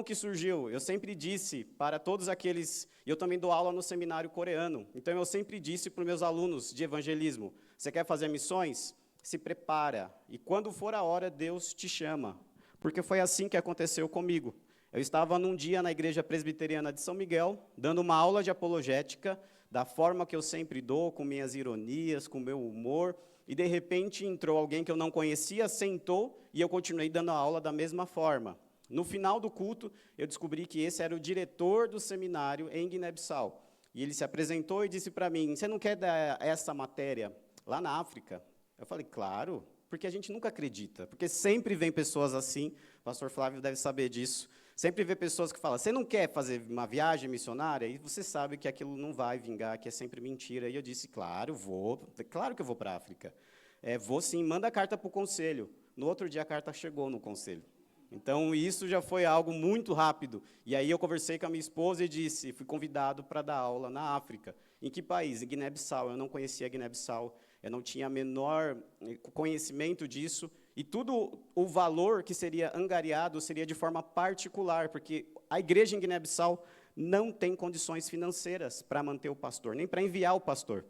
que surgiu? Eu sempre disse para todos aqueles, e eu também dou aula no seminário coreano, então eu sempre disse para os meus alunos de evangelismo, você quer fazer missões? Se prepara, e quando for a hora, Deus te chama, porque foi assim que aconteceu comigo. Eu estava num dia na igreja presbiteriana de São Miguel, dando uma aula de apologética, da forma que eu sempre dou, com minhas ironias, com meu humor, e de repente entrou alguém que eu não conhecia, sentou, e eu continuei dando a aula da mesma forma. No final do culto, eu descobri que esse era o diretor do seminário em Guiné-Bissau. E ele se apresentou e disse para mim, você não quer dar essa matéria lá na África? Eu falei, claro, porque a gente nunca acredita, porque sempre vem pessoas assim, o pastor Flávio deve saber disso, sempre vê pessoas que falam, você não quer fazer uma viagem missionária? E você sabe que aquilo não vai vingar, que é sempre mentira. E eu disse, claro, vou, claro que eu vou para a África. Vou sim, manda a carta para o conselho. No outro dia a carta chegou no conselho. Então, isso já foi algo muito rápido. E aí eu conversei com a minha esposa e disse, fui convidado para dar aula na África. Em que país? Em Guiné-Bissau. Eu não conhecia Guiné-Bissau, eu não tinha menor conhecimento disso. E tudo o valor que seria angariado seria de forma particular, porque a igreja em Guiné-Bissau não tem condições financeiras para manter o pastor, nem para enviar o pastor.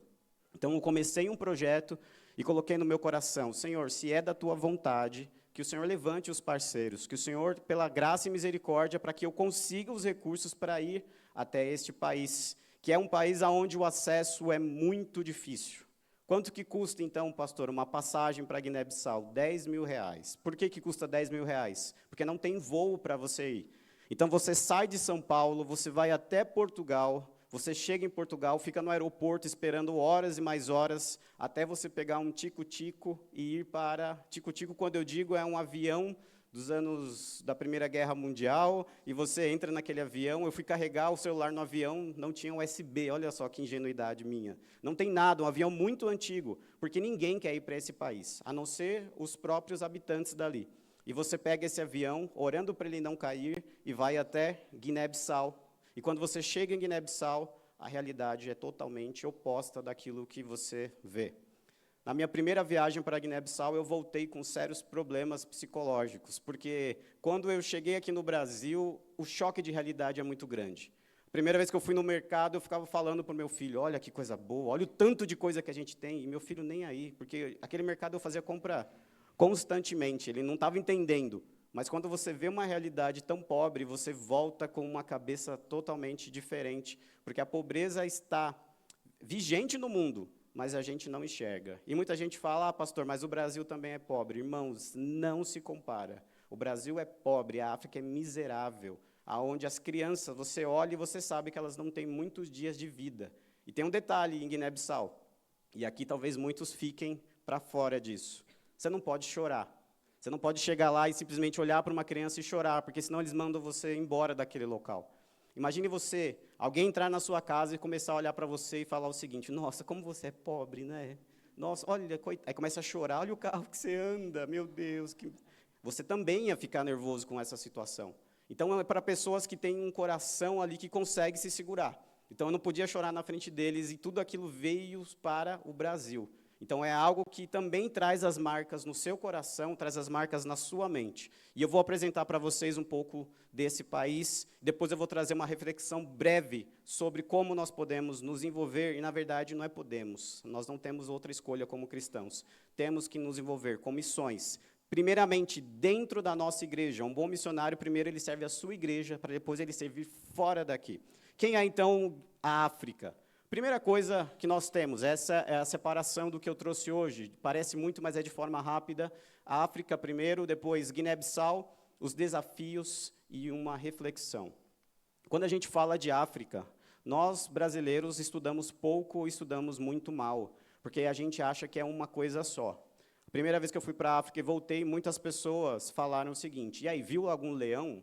Então, eu comecei um projeto e coloquei no meu coração, Senhor, se é da tua vontade, que o Senhor levante os parceiros, que o Senhor, pela graça e misericórdia, para que eu consiga os recursos para ir até este país, que é um país onde o acesso é muito difícil. Quanto que custa, então, pastor, uma passagem para Guiné-Bissau? R$10.000. Por que custa R$10.000? Porque não tem voo para você ir. Então, você sai de São Paulo, você vai até Portugal, você chega em Portugal, fica no aeroporto esperando horas e mais horas, até você pegar um tico-tico e ir para... Tico-tico, quando eu digo, é um avião dos anos da Primeira Guerra Mundial, e você entra naquele avião, eu fui carregar o celular no avião, não tinha USB, olha só que ingenuidade minha. Não tem nada, um avião muito antigo, porque ninguém quer ir para esse país, a não ser os próprios habitantes dali. E você pega esse avião, orando para ele não cair, e vai até Guiné-Bissau. E quando você chega em Guiné-Bissau, a realidade é totalmente oposta daquilo que você vê. Na minha primeira viagem para Guiné-Bissau, eu voltei com sérios problemas psicológicos, porque quando eu cheguei aqui no Brasil, o choque de realidade é muito grande. A primeira vez que eu fui no mercado, eu ficava falando para o meu filho, olha que coisa boa, olha o tanto de coisa que a gente tem, e meu filho nem aí, porque aquele mercado eu fazia compra constantemente, ele não estava entendendo. Mas quando você vê uma realidade tão pobre, você volta com uma cabeça totalmente diferente, porque a pobreza está vigente no mundo, mas a gente não enxerga. E muita gente fala, pastor, mas o Brasil também é pobre. Irmãos, não se compara. O Brasil é pobre, a África é miserável, aonde as crianças, você olha e você sabe que elas não têm muitos dias de vida. E tem um detalhe em Guiné-Bissau, e aqui talvez muitos fiquem para fora disso. Você não pode chorar. Você não pode chegar lá e simplesmente olhar para uma criança e chorar, porque senão eles mandam você embora daquele local. Imagine você, alguém entrar na sua casa e começar a olhar para você e falar o seguinte, nossa, como você é pobre, né? Nossa, olha, aí começa a chorar, olha o carro que você anda, meu Deus. Você também ia ficar nervoso com essa situação. Então, é para pessoas que têm um coração ali que consegue se segurar. Então, eu não podia chorar na frente deles e tudo aquilo veio para o Brasil. Então, é algo que também traz as marcas no seu coração, traz as marcas na sua mente. E eu vou apresentar para vocês um pouco desse país, depois eu vou trazer uma reflexão breve sobre como nós podemos nos envolver, e, na verdade, não é podemos, nós não temos outra escolha como cristãos. Temos que nos envolver com missões. Primeiramente, dentro da nossa igreja. Um bom missionário, primeiro, ele serve a sua igreja, para depois ele servir fora daqui. Quem é, então, a África? Primeira coisa que nós temos, essa é a separação do que eu trouxe hoje. Parece muito, mas é de forma rápida. A África primeiro, depois Guiné-Bissau, os desafios e uma reflexão. Quando a gente fala de África, nós brasileiros estudamos pouco ou estudamos muito mal, porque a gente acha que é uma coisa só. A primeira vez que eu fui para a África e voltei, muitas pessoas falaram o seguinte, e aí, viu algum leão?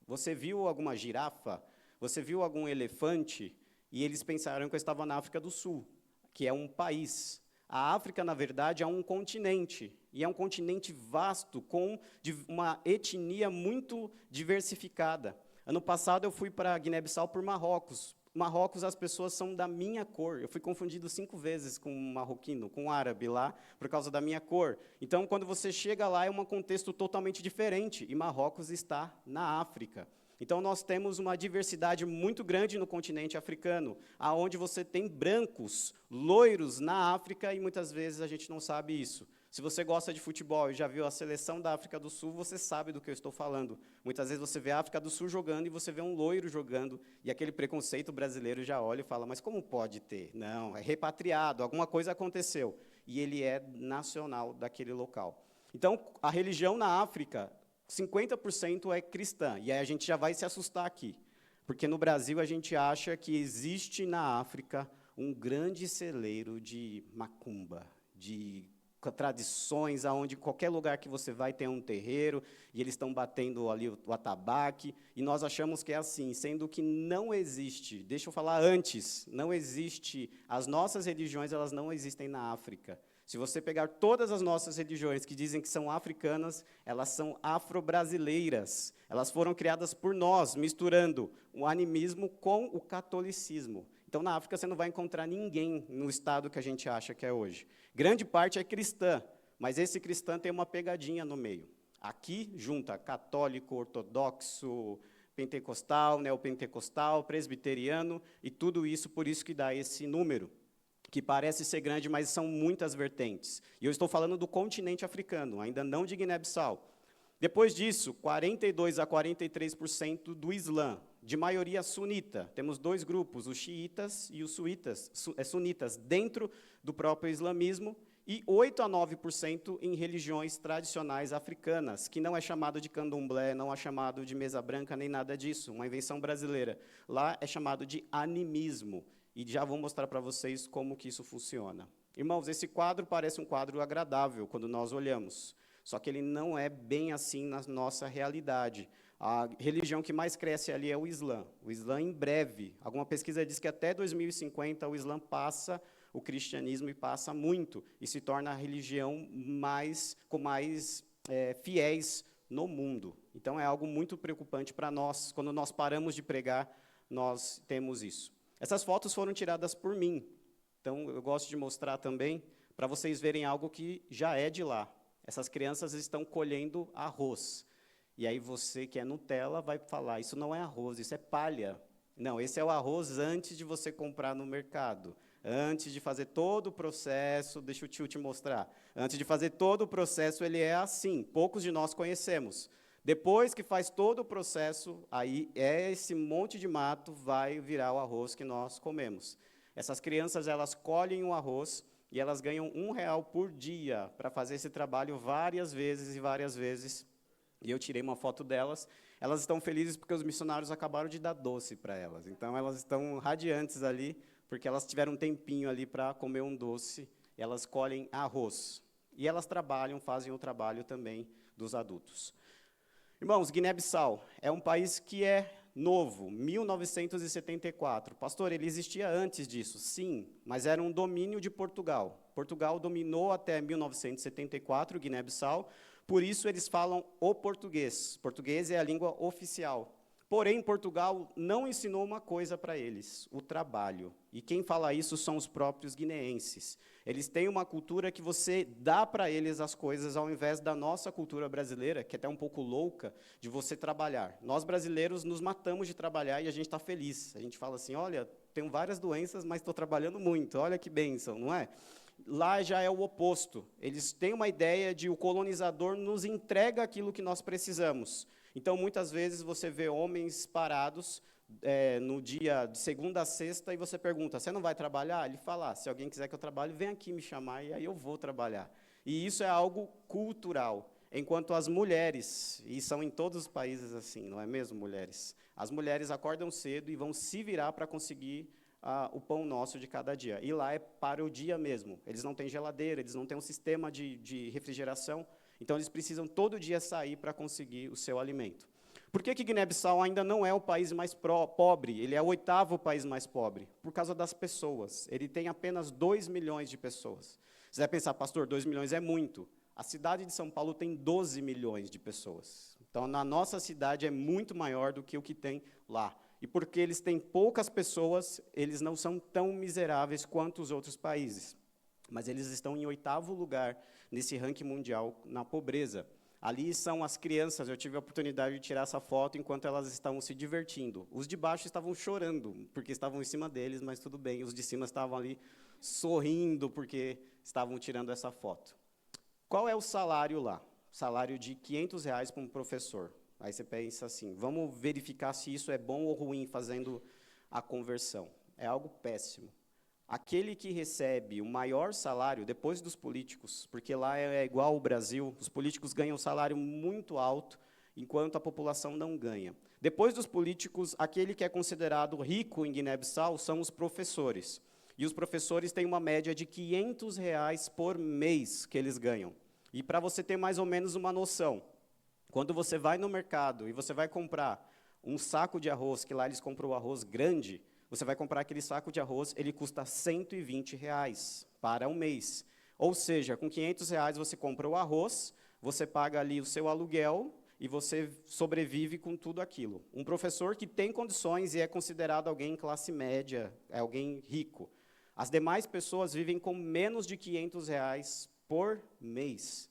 Você viu alguma girafa? Você viu algum elefante? E eles pensaram que eu estava na África do Sul, que é um país. A África, na verdade, é um continente, e é um continente vasto, com uma etnia muito diversificada. Ano passado, eu fui para Guiné-Bissau por Marrocos. Marrocos, as pessoas são da minha cor. Eu fui confundido 5 vezes com um marroquino, com um árabe lá, por causa da minha cor. Então, quando você chega lá, é um contexto totalmente diferente, e Marrocos está na África. Então, nós temos uma diversidade muito grande no continente africano, aonde você tem brancos, loiros na África, e muitas vezes a gente não sabe isso. Se você gosta de futebol e já viu a seleção da África do Sul, você sabe do que eu estou falando. Muitas vezes você vê a África do Sul jogando e você vê um loiro jogando, e aquele preconceito brasileiro já olha e fala, mas como pode ter? Não, é repatriado, alguma coisa aconteceu. E ele é nacional daquele local. Então, a religião na África, 50% é cristã, e aí a gente já vai se assustar aqui, porque no Brasil a gente acha que existe na África um grande celeiro de macumba, de tradições, aonde qualquer lugar que você vai tem um terreiro, e eles estão batendo ali o atabaque, e nós achamos que é assim, sendo que não existe, deixa eu falar antes, não existe, as nossas religiões, elas não existem na África. Se você pegar todas as nossas religiões que dizem que são africanas, elas são afro-brasileiras. Elas foram criadas por nós, misturando o animismo com o catolicismo. Então, na África, você não vai encontrar ninguém no estado que a gente acha que é hoje. Grande parte é cristã, mas esse cristão tem uma pegadinha no meio. Aqui, junta católico, ortodoxo, pentecostal, neopentecostal, presbiteriano, e tudo isso, por isso que dá esse número, que parece ser grande, mas são muitas vertentes. E eu estou falando do continente africano, ainda não de Guiné-Bissau. Depois disso, 42% a 43% do Islã, de maioria sunita. Temos dois grupos, os xiitas e os sunitas, dentro do próprio islamismo, e 8% a 9% em religiões tradicionais africanas, que não é chamado de candomblé, não é chamado de mesa branca, nem nada disso, uma invenção brasileira. Lá é chamado de animismo. E já vou mostrar para vocês como que isso funciona. Irmãos, esse quadro parece um quadro agradável quando nós olhamos, só que ele não é bem assim na nossa realidade. A religião que mais cresce ali é o Islã. O Islã, em breve, alguma pesquisa diz que até 2050 o Islã passa o cristianismo e passa muito, e se torna a religião com mais fiéis no mundo. Então, é algo muito preocupante para nós. Quando nós paramos de pregar, nós temos isso. Essas fotos foram tiradas por mim, então eu gosto de mostrar também, para vocês verem algo que já é de lá. Essas crianças estão colhendo arroz, e aí você que é Nutella vai falar, isso não é arroz, isso é palha. Não, esse é o arroz antes de você comprar no mercado, antes de fazer todo o processo, deixa o tio te mostrar, antes de fazer todo o processo, ele é assim, poucos de nós conhecemos. Depois que faz todo o processo, aí esse monte de mato vai virar o arroz que nós comemos. Essas crianças, elas colhem o arroz e elas ganham R$ 1 por dia para fazer esse trabalho várias vezes e várias vezes. E eu tirei uma foto delas. Elas estão felizes porque os missionários acabaram de dar doce para elas. Então, elas estão radiantes ali, porque elas tiveram um tempinho ali para comer um doce. Elas colhem arroz. E elas trabalham, fazem o trabalho também dos adultos. Irmãos, Guiné-Bissau é um país que é novo, 1974. Pastor, ele existia antes disso? Sim, mas era um domínio de Portugal. Portugal dominou até 1974, Guiné-Bissau, por isso eles falam o português. Português é a língua oficial. Porém, Portugal não ensinou uma coisa para eles, o trabalho. E quem fala isso são os próprios guineenses. Eles têm uma cultura que você dá para eles as coisas, ao invés da nossa cultura brasileira, que é até um pouco louca, de você trabalhar. Nós, brasileiros, nos matamos de trabalhar e a gente está feliz. A gente fala assim, olha, tenho várias doenças, mas estou trabalhando muito, olha que bênção, não é? Lá já é o oposto. Eles têm uma ideia de o colonizador nos entrega aquilo que nós precisamos. Então, muitas vezes, você vê homens parados no dia de segunda a sexta e você pergunta, você não vai trabalhar? Ele fala, se alguém quiser que eu trabalhe, vem aqui me chamar e aí eu vou trabalhar. E isso é algo cultural. Enquanto as mulheres, e são em todos os países assim, não é mesmo, mulheres? As mulheres acordam cedo e vão se virar para conseguir o pão nosso de cada dia. E lá é para o dia mesmo. Eles não têm geladeira, eles não têm um sistema de refrigeração, então eles precisam todo dia sair para conseguir o seu alimento. Por que Guiné-Bissau ainda não é o país mais pobre? Ele é o 8º país mais pobre, por causa das pessoas. Ele tem apenas 2 milhões de pessoas. Você vai pensar, pastor, 2 milhões é muito. A cidade de São Paulo tem 12 milhões de pessoas. Então, na nossa cidade é muito maior do que o que tem lá. E porque eles têm poucas pessoas, eles não são tão miseráveis quanto os outros países. Mas eles estão em 8º lugar nesse ranking mundial na pobreza. Ali são as crianças, eu tive a oportunidade de tirar essa foto enquanto elas estavam se divertindo. Os de baixo estavam chorando, porque estavam em cima deles, mas tudo bem. Os de cima estavam ali sorrindo, porque estavam tirando essa foto. Qual é o salário lá? Salário de R$ 500 para um professor. Aí você pensa assim, vamos verificar se isso é bom ou ruim fazendo a conversão. É algo péssimo. Aquele que recebe o maior salário, depois dos políticos, porque lá é igual ao Brasil, os políticos ganham um salário muito alto, enquanto a população não ganha. Depois dos políticos, aquele que é considerado rico em Guiné-Bissau são os professores. E os professores têm uma média de R$ 500 por mês que eles ganham. E para você ter mais ou menos uma noção, quando você vai no mercado e você vai comprar um saco de arroz, que lá eles compram o arroz grande, você vai comprar aquele saco de arroz, ele custa R$ 120 para um mês. Ou seja, com R$ 500 você compra o arroz, você paga ali o seu aluguel e você sobrevive com tudo aquilo. Um professor que tem condições e é considerado alguém em classe média, é alguém rico. As demais pessoas vivem com menos de R$ 500 por mês.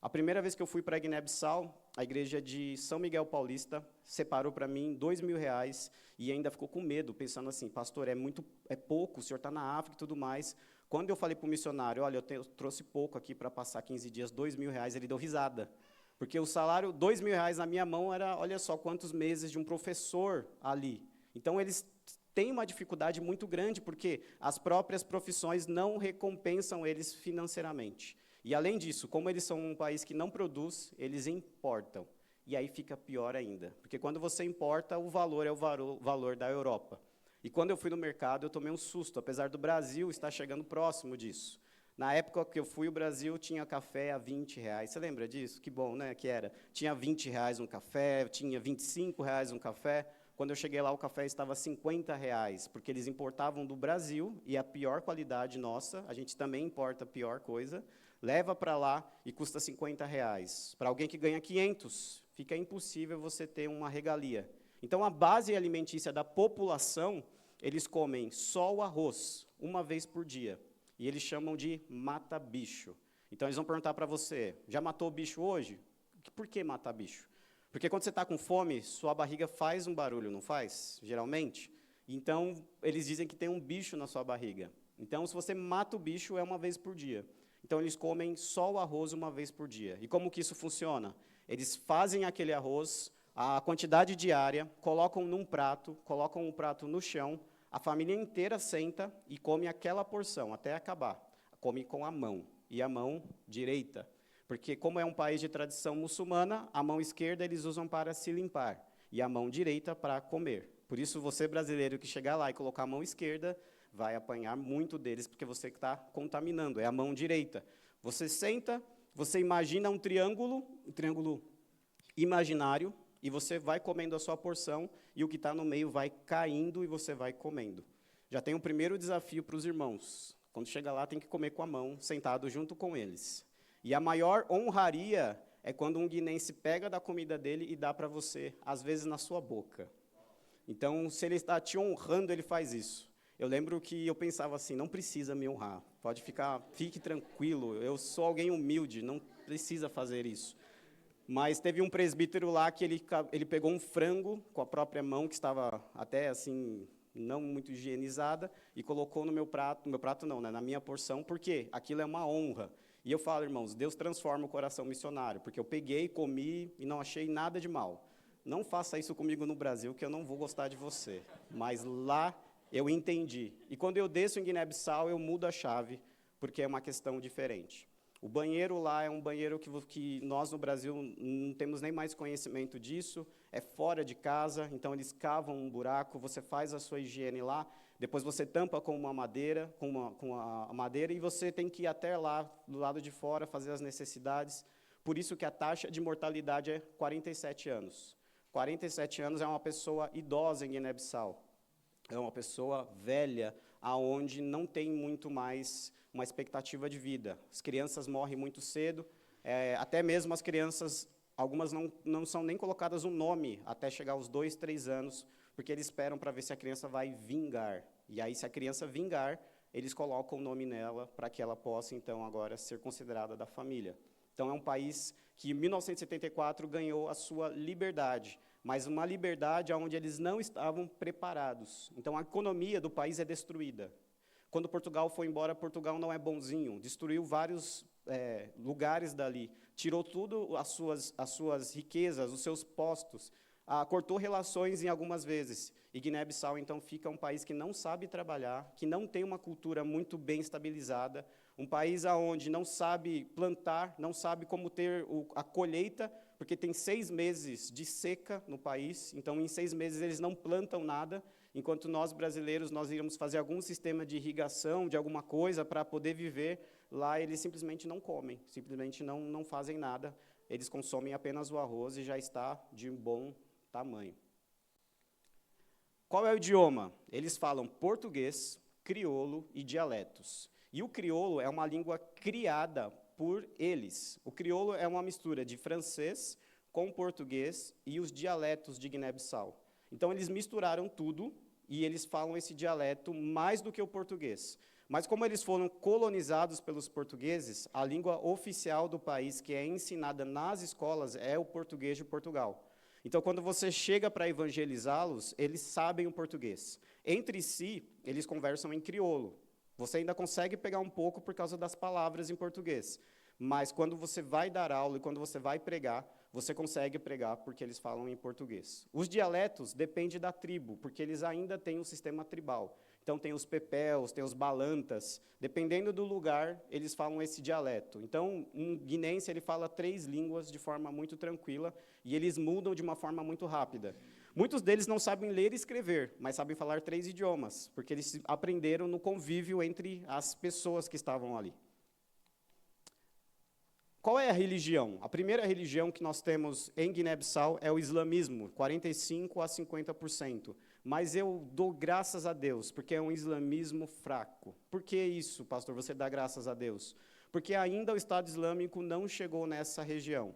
A primeira vez que eu fui para Guiné-Bissau, a igreja de São Miguel Paulista separou para mim R$ 2.000 e ainda ficou com medo, pensando assim, pastor, é pouco, o senhor está na África e tudo mais. Quando eu falei para o missionário, olha, eu trouxe pouco aqui para passar 15 dias, R$ 2.000, ele deu risada. Porque o salário, R$ 2.000 na minha mão era, olha só, quantos meses de um professor ali. Então, eles têm uma dificuldade muito grande, porque as próprias profissões não recompensam eles financeiramente. E, além disso, como eles são um país que não produz, eles importam. E aí fica pior ainda, porque quando você importa, o valor é o valor da Europa. E quando eu fui no mercado, eu tomei um susto, apesar do Brasil estar chegando próximo disso. Na época que eu fui, o Brasil tinha café a R$ 20. Você lembra disso? Que bom, né, que era. Tinha R$ 20 um café, tinha R$ 25 um café. Quando eu cheguei lá, o café estava R$ 50, porque eles importavam do Brasil, e a pior qualidade nossa, a gente também importa a pior coisa, leva para lá e custa R$ 50. Para alguém que ganha 500, fica impossível você ter uma regalia. Então, a base alimentícia da população, eles comem só o arroz, uma vez por dia. E eles chamam de mata-bicho. Então, eles vão perguntar para você, já matou o bicho hoje? Por que matar bicho? Porque quando você está com fome, sua barriga faz um barulho, não faz? Geralmente. Então, eles dizem que tem um bicho na sua barriga. Então, se você mata o bicho, é uma vez por dia. Então, eles comem só o arroz uma vez por dia. E como que isso funciona? Eles fazem aquele arroz, a quantidade diária, colocam num prato, colocam o prato no chão, a família inteira senta e come aquela porção, até acabar. Come com a mão, e a mão direita. Porque, como é um país de tradição muçulmana, a mão esquerda eles usam para se limpar, e a mão direita para comer. Por isso, você brasileiro que chegar lá e colocar a mão esquerda, vai apanhar muito deles, porque você está contaminando, é a mão direita. Você senta, você imagina um triângulo imaginário, e você vai comendo a sua porção, e o que está no meio vai caindo, e você vai comendo. Já tem o primeiro desafio para os irmãos. Quando chega lá, tem que comer com a mão, sentado junto com eles. E a maior honraria é quando um guinense pega da comida dele e dá para você, às vezes na sua boca. Então, se ele está te honrando, ele faz isso. Eu lembro que eu pensava assim, não precisa me honrar, fique tranquilo, eu sou alguém humilde, não precisa fazer isso. Mas teve um presbítero lá que ele pegou um frango com a própria mão, que estava até assim, não muito higienizada, e colocou no meu prato não, né, na minha porção, porque aquilo é uma honra. E eu falo, irmãos, Deus transforma o coração missionário, porque eu peguei, comi e não achei nada de mal. Não faça isso comigo no Brasil, que eu não vou gostar de você. Mas lá eu entendi. E quando eu desço em Guiné-Bissau, eu mudo a chave, porque é uma questão diferente. O banheiro lá é um banheiro que nós no Brasil não temos nem mais conhecimento disso, é fora de casa, então eles cavam um buraco, você faz a sua higiene lá, depois você tampa com uma madeira, com a madeira, e você tem que ir até lá, do lado de fora, fazer as necessidades. Por isso que a taxa de mortalidade é 47 anos. 47 anos é uma pessoa idosa em Guiné-Bissau. É uma pessoa velha, aonde não tem muito mais uma expectativa de vida. As crianças morrem muito cedo, até mesmo as crianças, algumas não são nem colocadas um nome até chegar aos 2, 3 anos, porque eles esperam para ver se a criança vai vingar. E aí, se a criança vingar, eles colocam o nome nela para que ela possa, então, agora ser considerada da família. Então, é um país que em 1974 ganhou a sua liberdade, mas uma liberdade onde eles não estavam preparados. Então, a economia do país é destruída. Quando Portugal foi embora, Portugal não é bonzinho, destruiu vários lugares dali, tirou tudo as suas riquezas, os seus postos, cortou relações em algumas vezes. E Guiné-Bissau, então, fica um país que não sabe trabalhar, que não tem uma cultura muito bem estabilizada, um país onde não sabe plantar, não sabe como ter a colheita, porque tem 6 meses de seca no país, então, em 6 meses, eles não plantam nada, enquanto nós, brasileiros, nós íamos fazer algum sistema de irrigação, de alguma coisa, para poder viver, lá eles simplesmente não comem, simplesmente não fazem nada, eles consomem apenas o arroz e já está de um bom tamanho. Qual é o idioma? Eles falam português, crioulo e dialetos. E o crioulo é uma língua criada por eles. O crioulo é uma mistura de francês com português e os dialetos de Guiné-Bissau. Então, eles misturaram tudo e eles falam esse dialeto mais do que o português. Mas, como eles foram colonizados pelos portugueses, a língua oficial do país que é ensinada nas escolas é o português de Portugal. Então, quando você chega para evangelizá-los, eles sabem o português. Entre si, eles conversam em crioulo. Você ainda consegue pegar um pouco por causa das palavras em português. Mas, quando você vai dar aula e quando você vai pregar, você consegue pregar porque eles falam em português. Os dialetos dependem da tribo, porque eles ainda têm um sistema tribal. Então, tem os pepéus, tem os balantas. Dependendo do lugar, eles falam esse dialeto. Então, um guinense ele fala 3 línguas de forma muito tranquila e eles mudam de uma forma muito rápida. Muitos deles não sabem ler e escrever, mas sabem falar 3 idiomas, porque eles aprenderam no convívio entre as pessoas que estavam ali. Qual é a religião? A primeira religião que nós temos em Guiné-Bissau é o islamismo, 45% a 50%. Mas eu dou graças a Deus, porque é um islamismo fraco. Por que isso, pastor, você dá graças a Deus? Porque ainda o Estado Islâmico não chegou nessa região.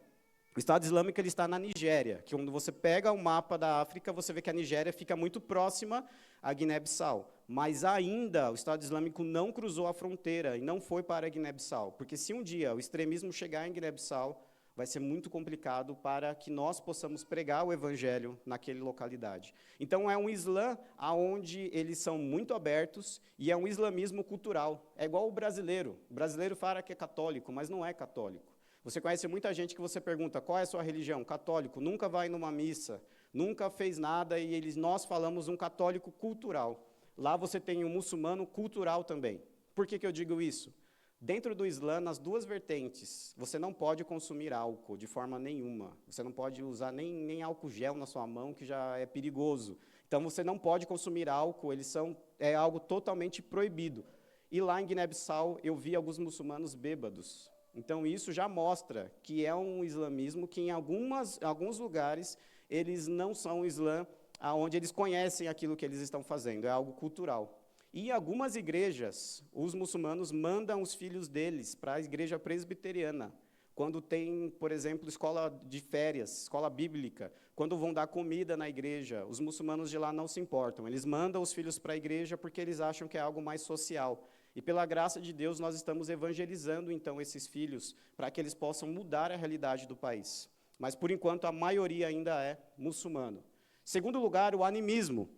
O Estado Islâmico ele está na Nigéria, que quando você pega o mapa da África, você vê que a Nigéria fica muito próxima à Guiné-Bissau. Mas ainda o Estado Islâmico não cruzou a fronteira e não foi para a Guiné-Bissau. Porque se um dia o extremismo chegar em Guiné-Bissau, vai ser muito complicado para que nós possamos pregar o evangelho naquela localidade. Então, é um Islã onde eles são muito abertos e é um islamismo cultural. É igual o brasileiro. O brasileiro fala que é católico, mas não é católico. Você conhece muita gente que você pergunta, qual é a sua religião? Católico, nunca vai numa missa, nunca fez nada, e nós falamos um católico cultural. Lá você tem um muçulmano cultural também. Por que eu digo isso? Dentro do Islã, nas 2 vertentes, você não pode consumir álcool de forma nenhuma. Você não pode usar nem álcool gel na sua mão, que já é perigoso. Então, você não pode consumir álcool, é algo totalmente proibido. E lá em Guiné-Bissau, eu vi alguns muçulmanos bêbados. Então, isso já mostra que é um islamismo que, em alguns lugares, eles não são um islã onde eles conhecem aquilo que eles estão fazendo, é algo cultural. E em algumas igrejas, os muçulmanos mandam os filhos deles para a igreja presbiteriana, quando tem, por exemplo, escola de férias, escola bíblica, quando vão dar comida na igreja, os muçulmanos de lá não se importam, eles mandam os filhos para a igreja porque eles acham que é algo mais social. E pela graça de Deus, nós estamos evangelizando, então, esses filhos, para que eles possam mudar a realidade do país. Mas, por enquanto, a maioria ainda é muçulmano. Segundo lugar, o animismo.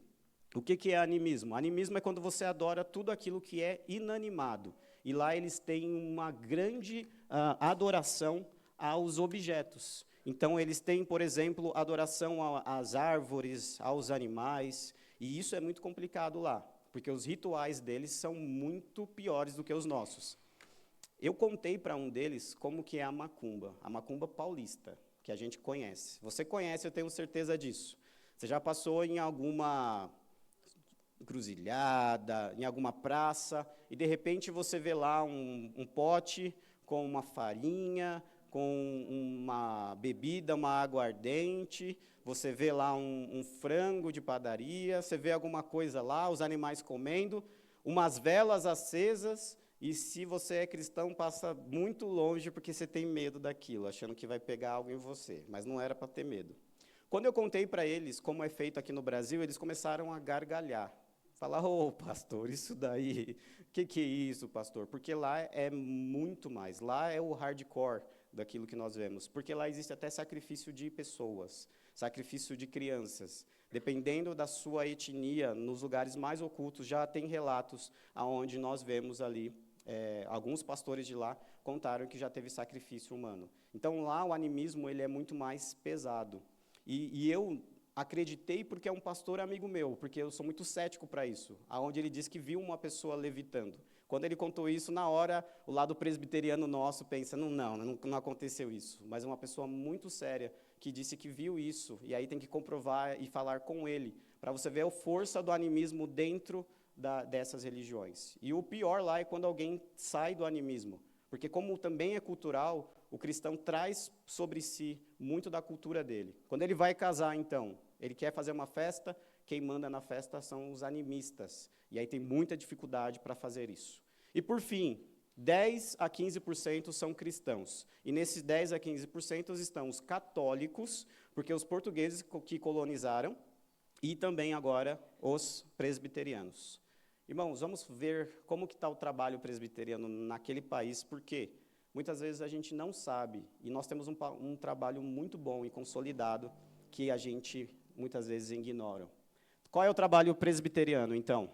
O que é animismo? Animismo é quando você adora tudo aquilo que é inanimado. E lá eles têm uma grande adoração aos objetos. Então, eles têm, por exemplo, adoração às árvores, aos animais, e isso é muito complicado lá, porque os rituais deles são muito piores do que os nossos. Eu contei para um deles como que é a macumba paulista, que a gente conhece. Você conhece, eu tenho certeza disso. Você já passou em alguma encruzilhada, em alguma praça, e de repente você vê lá um pote com uma farinha, com uma bebida, uma água ardente, você vê lá um frango de padaria, você vê alguma coisa lá, os animais comendo, umas velas acesas, e se você é cristão, passa muito longe porque você tem medo daquilo, achando que vai pegar algo em você, mas não era para ter medo. Quando eu contei para eles como é feito aqui no Brasil, eles começaram a gargalhar. Falar, pastor, isso daí, o que é isso, pastor? Porque lá é muito mais, lá é o hardcore daquilo que nós vemos, porque lá existe até sacrifício de pessoas, sacrifício de crianças. Dependendo da sua etnia, nos lugares mais ocultos, já tem relatos aonde nós vemos ali, alguns pastores de lá contaram que já teve sacrifício humano. Então, lá o animismo ele é muito mais pesado. E eu acreditei porque é um pastor amigo meu, porque eu sou muito cético para isso, aonde ele disse que viu uma pessoa levitando. Quando ele contou isso, na hora, o lado presbiteriano nosso pensa, não aconteceu isso. Mas uma pessoa muito séria que disse que viu isso, e aí tem que comprovar e falar com ele, para você ver a força do animismo dentro dessas religiões. E o pior lá é quando alguém sai do animismo, porque como também é cultural, o cristão traz sobre si muito da cultura dele. Quando ele vai casar, então, ele quer fazer uma festa, quem manda na festa são os animistas. E aí tem muita dificuldade para fazer isso. E, por fim, 10 a 15% são cristãos. E nesses 10 a 15% estão os católicos, porque os portugueses que colonizaram, e também agora os presbiterianos. Irmãos, vamos ver como que está o trabalho presbiteriano naquele país, porque muitas vezes a gente não sabe, e nós temos um trabalho muito bom e consolidado, que a gente muitas vezes ignora. Qual é o trabalho presbiteriano, então?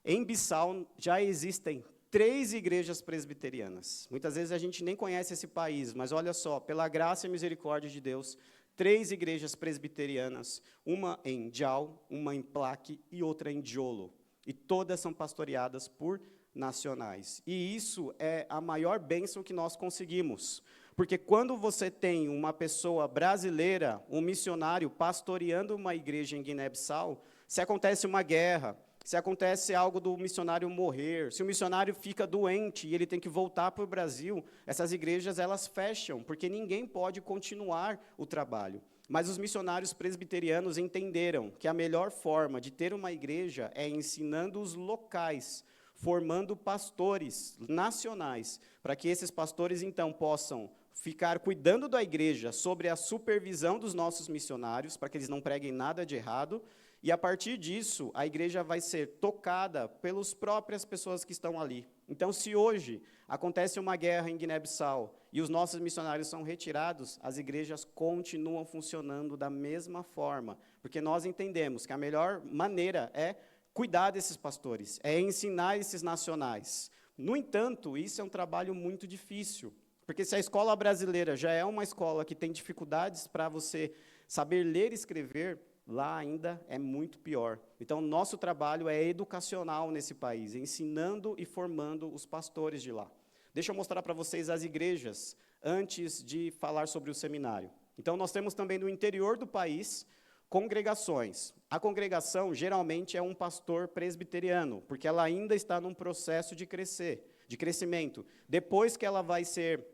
Em Bissau já existem 3 igrejas presbiterianas. Muitas vezes a gente nem conhece esse país, mas olha só, pela graça e misericórdia de Deus, 3 igrejas presbiterianas, uma em Jau, uma em Plaque e outra em Jolo. E todas são pastoreadas por nacionais. E isso é a maior bênção que nós conseguimos. Porque quando você tem uma pessoa brasileira, um missionário, pastoreando uma igreja em Guiné-Bissau, se acontece uma guerra, se acontece algo do missionário morrer, se o missionário fica doente e ele tem que voltar para o Brasil, essas igrejas elas fecham, porque ninguém pode continuar o trabalho. Mas os missionários presbiterianos entenderam que a melhor forma de ter uma igreja é ensinando os locais, formando pastores nacionais, para que esses pastores, então, possam ficar cuidando da igreja sobre a supervisão dos nossos missionários, para que eles não preguem nada de errado, e, a partir disso, a igreja vai ser tocada pelas próprias pessoas que estão ali. Então, se hoje acontece uma guerra em Guiné-Bissau e os nossos missionários são retirados, as igrejas continuam funcionando da mesma forma, porque nós entendemos que a melhor maneira é cuidar desses pastores, é ensinar esses nacionais. No entanto, isso é um trabalho muito difícil, porque se a escola brasileira já é uma escola que tem dificuldades para você saber ler e escrever, lá ainda é muito pior. Então, nosso trabalho é educacional nesse país, ensinando e formando os pastores de lá. Deixa eu mostrar para vocês as igrejas, antes de falar sobre o seminário. Então, nós temos também no interior do país, congregações. A congregação, geralmente, é um pastor presbiteriano, porque ela ainda está num processo de crescimento. Depois que ela vai ser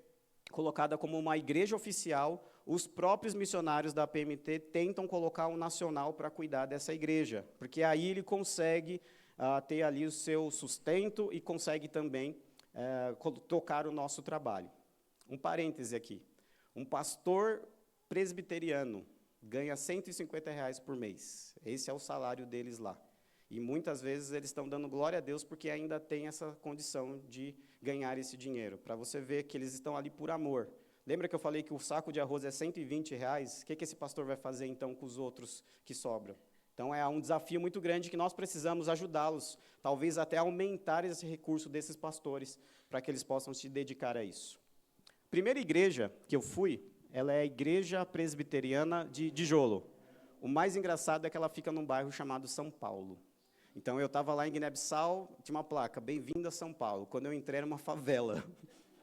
colocada como uma igreja oficial, os próprios missionários da PMT tentam colocar um nacional para cuidar dessa igreja, porque aí ele consegue ter ali o seu sustento e consegue também tocar o nosso trabalho. Um parêntese aqui. Um pastor presbiteriano ganha R$150 por mês. Esse é o salário deles lá. E muitas vezes eles estão dando glória a Deus porque ainda tem essa condição de ganhar esse dinheiro, para você ver que eles estão ali por amor. Lembra que eu falei que o saco de arroz é R$120? O que esse pastor vai fazer, então, com os outros que sobram? Então, é um desafio muito grande que nós precisamos ajudá-los, talvez até aumentar esse recurso desses pastores, para que eles possam se dedicar a isso. Primeira igreja que eu fui, ela é a Igreja Presbiteriana de Jolo. O mais engraçado é que ela fica num bairro chamado São Paulo. Então, eu estava lá em Guiné-Bissau, tinha uma placa, bem-vindo a São Paulo. Quando eu entrei, era uma favela.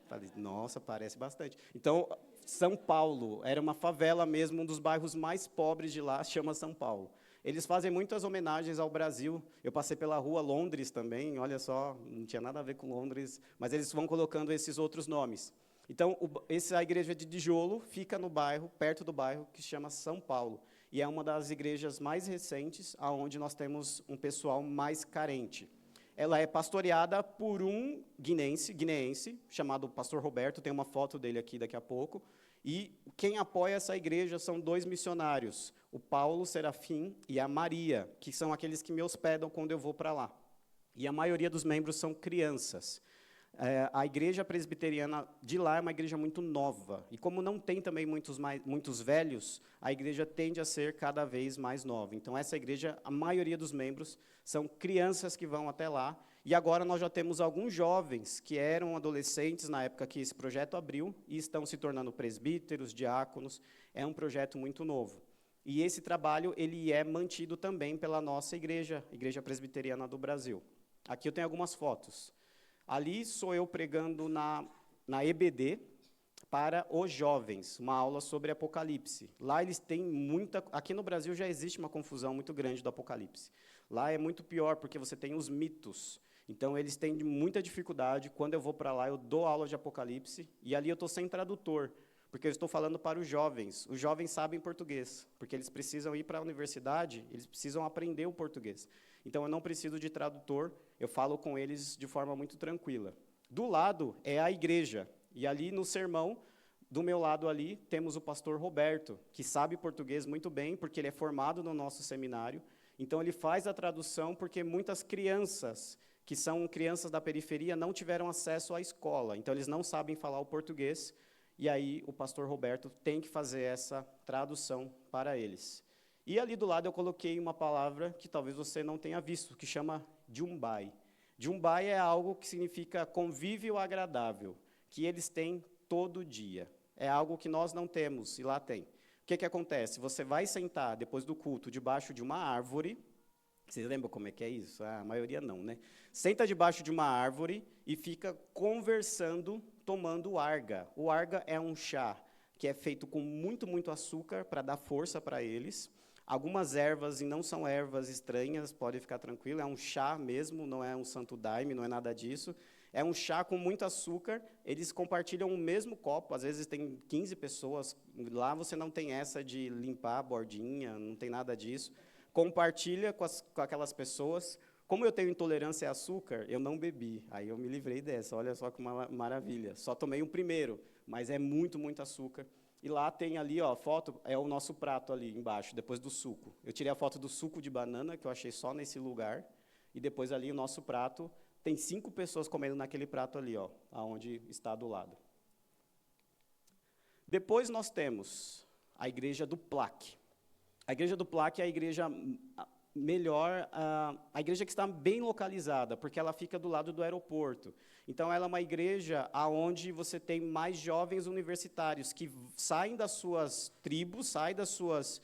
Falei, nossa, parece bastante. Então, São Paulo era uma favela mesmo, um dos bairros mais pobres de lá, chama São Paulo. Eles fazem muitas homenagens ao Brasil. Eu passei pela rua Londres também, olha só, não tinha nada a ver com Londres, mas eles vão colocando esses outros nomes. Então, a igreja de Dijolo fica no bairro, perto do bairro, que se chama São Paulo. E é uma das igrejas mais recentes, onde nós temos um pessoal mais carente. Ela é pastoreada por um guineense, chamado Pastor Roberto, tem uma foto dele aqui daqui a pouco, e quem apoia essa igreja são 2 missionários, o Paulo Serafim e a Maria, que são aqueles que me hospedam quando eu vou para lá. E a maioria dos membros são crianças. A igreja presbiteriana de lá é uma igreja muito nova. E como não tem também muitos velhos, a igreja tende a ser cada vez mais nova. Então, essa igreja, a maioria dos membros são crianças que vão até lá. E agora nós já temos alguns jovens que eram adolescentes na época que esse projeto abriu e estão se tornando presbíteros, diáconos. É um projeto muito novo. E esse trabalho ele é mantido também pela nossa igreja, Igreja Presbiteriana do Brasil. Aqui eu tenho algumas fotos. Ali sou eu pregando na EBD para os jovens, uma aula sobre Apocalipse. Lá eles têm muita... Aqui no Brasil já existe uma confusão muito grande do Apocalipse. Lá é muito pior, porque você tem os mitos. Então, eles têm muita dificuldade. Quando eu vou para lá, eu dou aula de Apocalipse, e ali eu estou sem tradutor, porque eu estou falando para os jovens. Os jovens sabem português, porque eles precisam ir para a universidade, eles precisam aprender o português. Então, eu não preciso de tradutor, eu falo com eles de forma muito tranquila. Do lado é a igreja, e ali no sermão, do meu lado ali, temos o pastor Roberto, que sabe português muito bem, porque ele é formado no nosso seminário. Então, ele faz a tradução, porque muitas crianças, que são crianças da periferia, não tiveram acesso à escola. Então, eles não sabem falar o português, e aí o pastor Roberto tem que fazer essa tradução para eles. E ali do lado eu coloquei uma palavra que talvez você não tenha visto, que chama Jumbai. Jumbai é algo que significa convívio agradável, que eles têm todo dia. É algo que nós não temos, e lá tem. O que acontece? Você vai sentar, depois do culto, debaixo de uma árvore. Vocês lembram como é que é isso? A maioria não, né? Senta debaixo de uma árvore e fica conversando, tomando arga. O arga é um chá que é feito com muito açúcar para dar força para eles. Algumas ervas, e não são ervas estranhas, pode ficar tranquilo, é um chá mesmo, não é um santo daime, não é nada disso. É um chá com muito açúcar, eles compartilham o mesmo copo, às vezes tem 15 pessoas, lá você não tem essa de limpar a bordinha, não tem nada disso. Compartilha com aquelas pessoas. Como eu tenho intolerância a açúcar, eu não bebi, aí eu me livrei dessa, olha só que maravilha. Só tomei o primeiro, mas é muito açúcar. E lá tem ali, ó, a foto, é o nosso prato ali embaixo, depois do suco. Eu tirei a foto do suco de banana, que eu achei só nesse lugar, e depois ali o nosso prato, tem 5 pessoas comendo naquele prato ali, ó, aonde está do lado. Depois nós temos a igreja do Plaque. A igreja do Plaque é a igreja melhor, a igreja que está bem localizada, porque ela fica do lado do aeroporto. Então, ela é uma igreja onde você tem mais jovens universitários que saem das suas tribos, saem das suas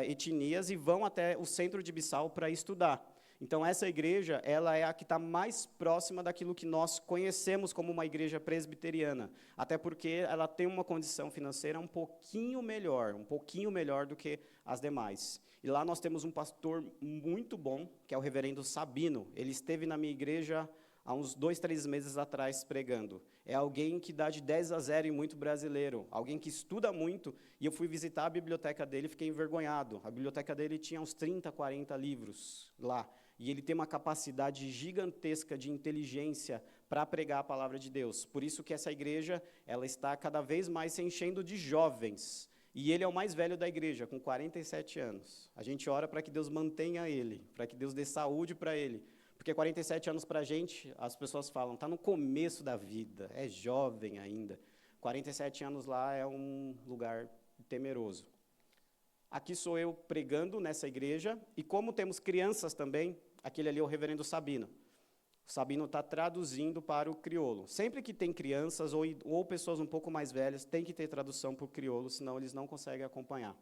etnias e vão até o centro de Bissau para estudar. Então, essa igreja ela é a que está mais próxima daquilo que nós conhecemos como uma igreja presbiteriana, até porque ela tem uma condição financeira um pouquinho melhor do que as demais. E lá nós temos um pastor muito bom, que é o reverendo Sabino. Ele esteve na minha igreja há uns 2, 3 meses atrás pregando. É alguém que dá de 10-0 em muito brasileiro, alguém que estuda muito, e eu fui visitar a biblioteca dele e fiquei envergonhado. A biblioteca dele tinha uns 30, 40 livros lá, e ele tem uma capacidade gigantesca de inteligência para pregar a palavra de Deus. Por isso que essa igreja ela está cada vez mais se enchendo de jovens. E ele é o mais velho da igreja, com 47 anos. A gente ora para que Deus mantenha ele, para que Deus dê saúde para ele. Porque 47 anos para a gente, as pessoas falam, está no começo da vida, é jovem ainda. 47 anos lá é um lugar temeroso. Aqui sou eu pregando nessa igreja, e como temos crianças também, aquele ali é o reverendo Sabino. O Sabino está traduzindo para o crioulo. Sempre que tem crianças ou pessoas um pouco mais velhas, tem que ter tradução para o crioulo, senão eles não conseguem acompanhar.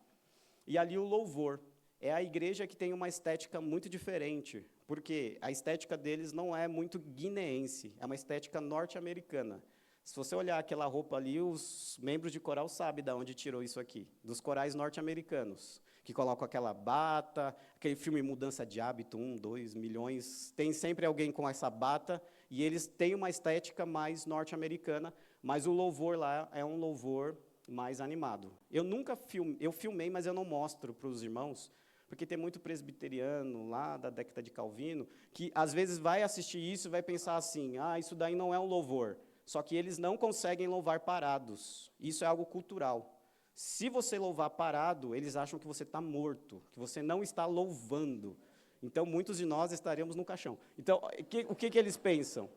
E ali o louvor. É a igreja que tem uma estética muito diferente, porque a estética deles não é muito guineense, é uma estética norte-americana. Se você olhar aquela roupa ali, os membros de coral sabem de onde tirou isso aqui, dos corais norte-americanos, que colocam aquela bata, aquele filme Mudança de Hábito, 1, 2 milhões, tem sempre alguém com essa bata, e eles têm uma estética mais norte-americana, mas o louvor lá é um louvor mais animado. Eu filmei, mas eu não mostro para os irmãos, porque tem muito presbiteriano lá da década de Calvino, que às vezes vai assistir isso e vai pensar assim, isso daí não é um louvor. Só que eles não conseguem louvar parados. Isso é algo cultural. Se você louvar parado, eles acham que você está morto, que você não está louvando. Então, muitos de nós estaremos no caixão. Então, o que eles pensam?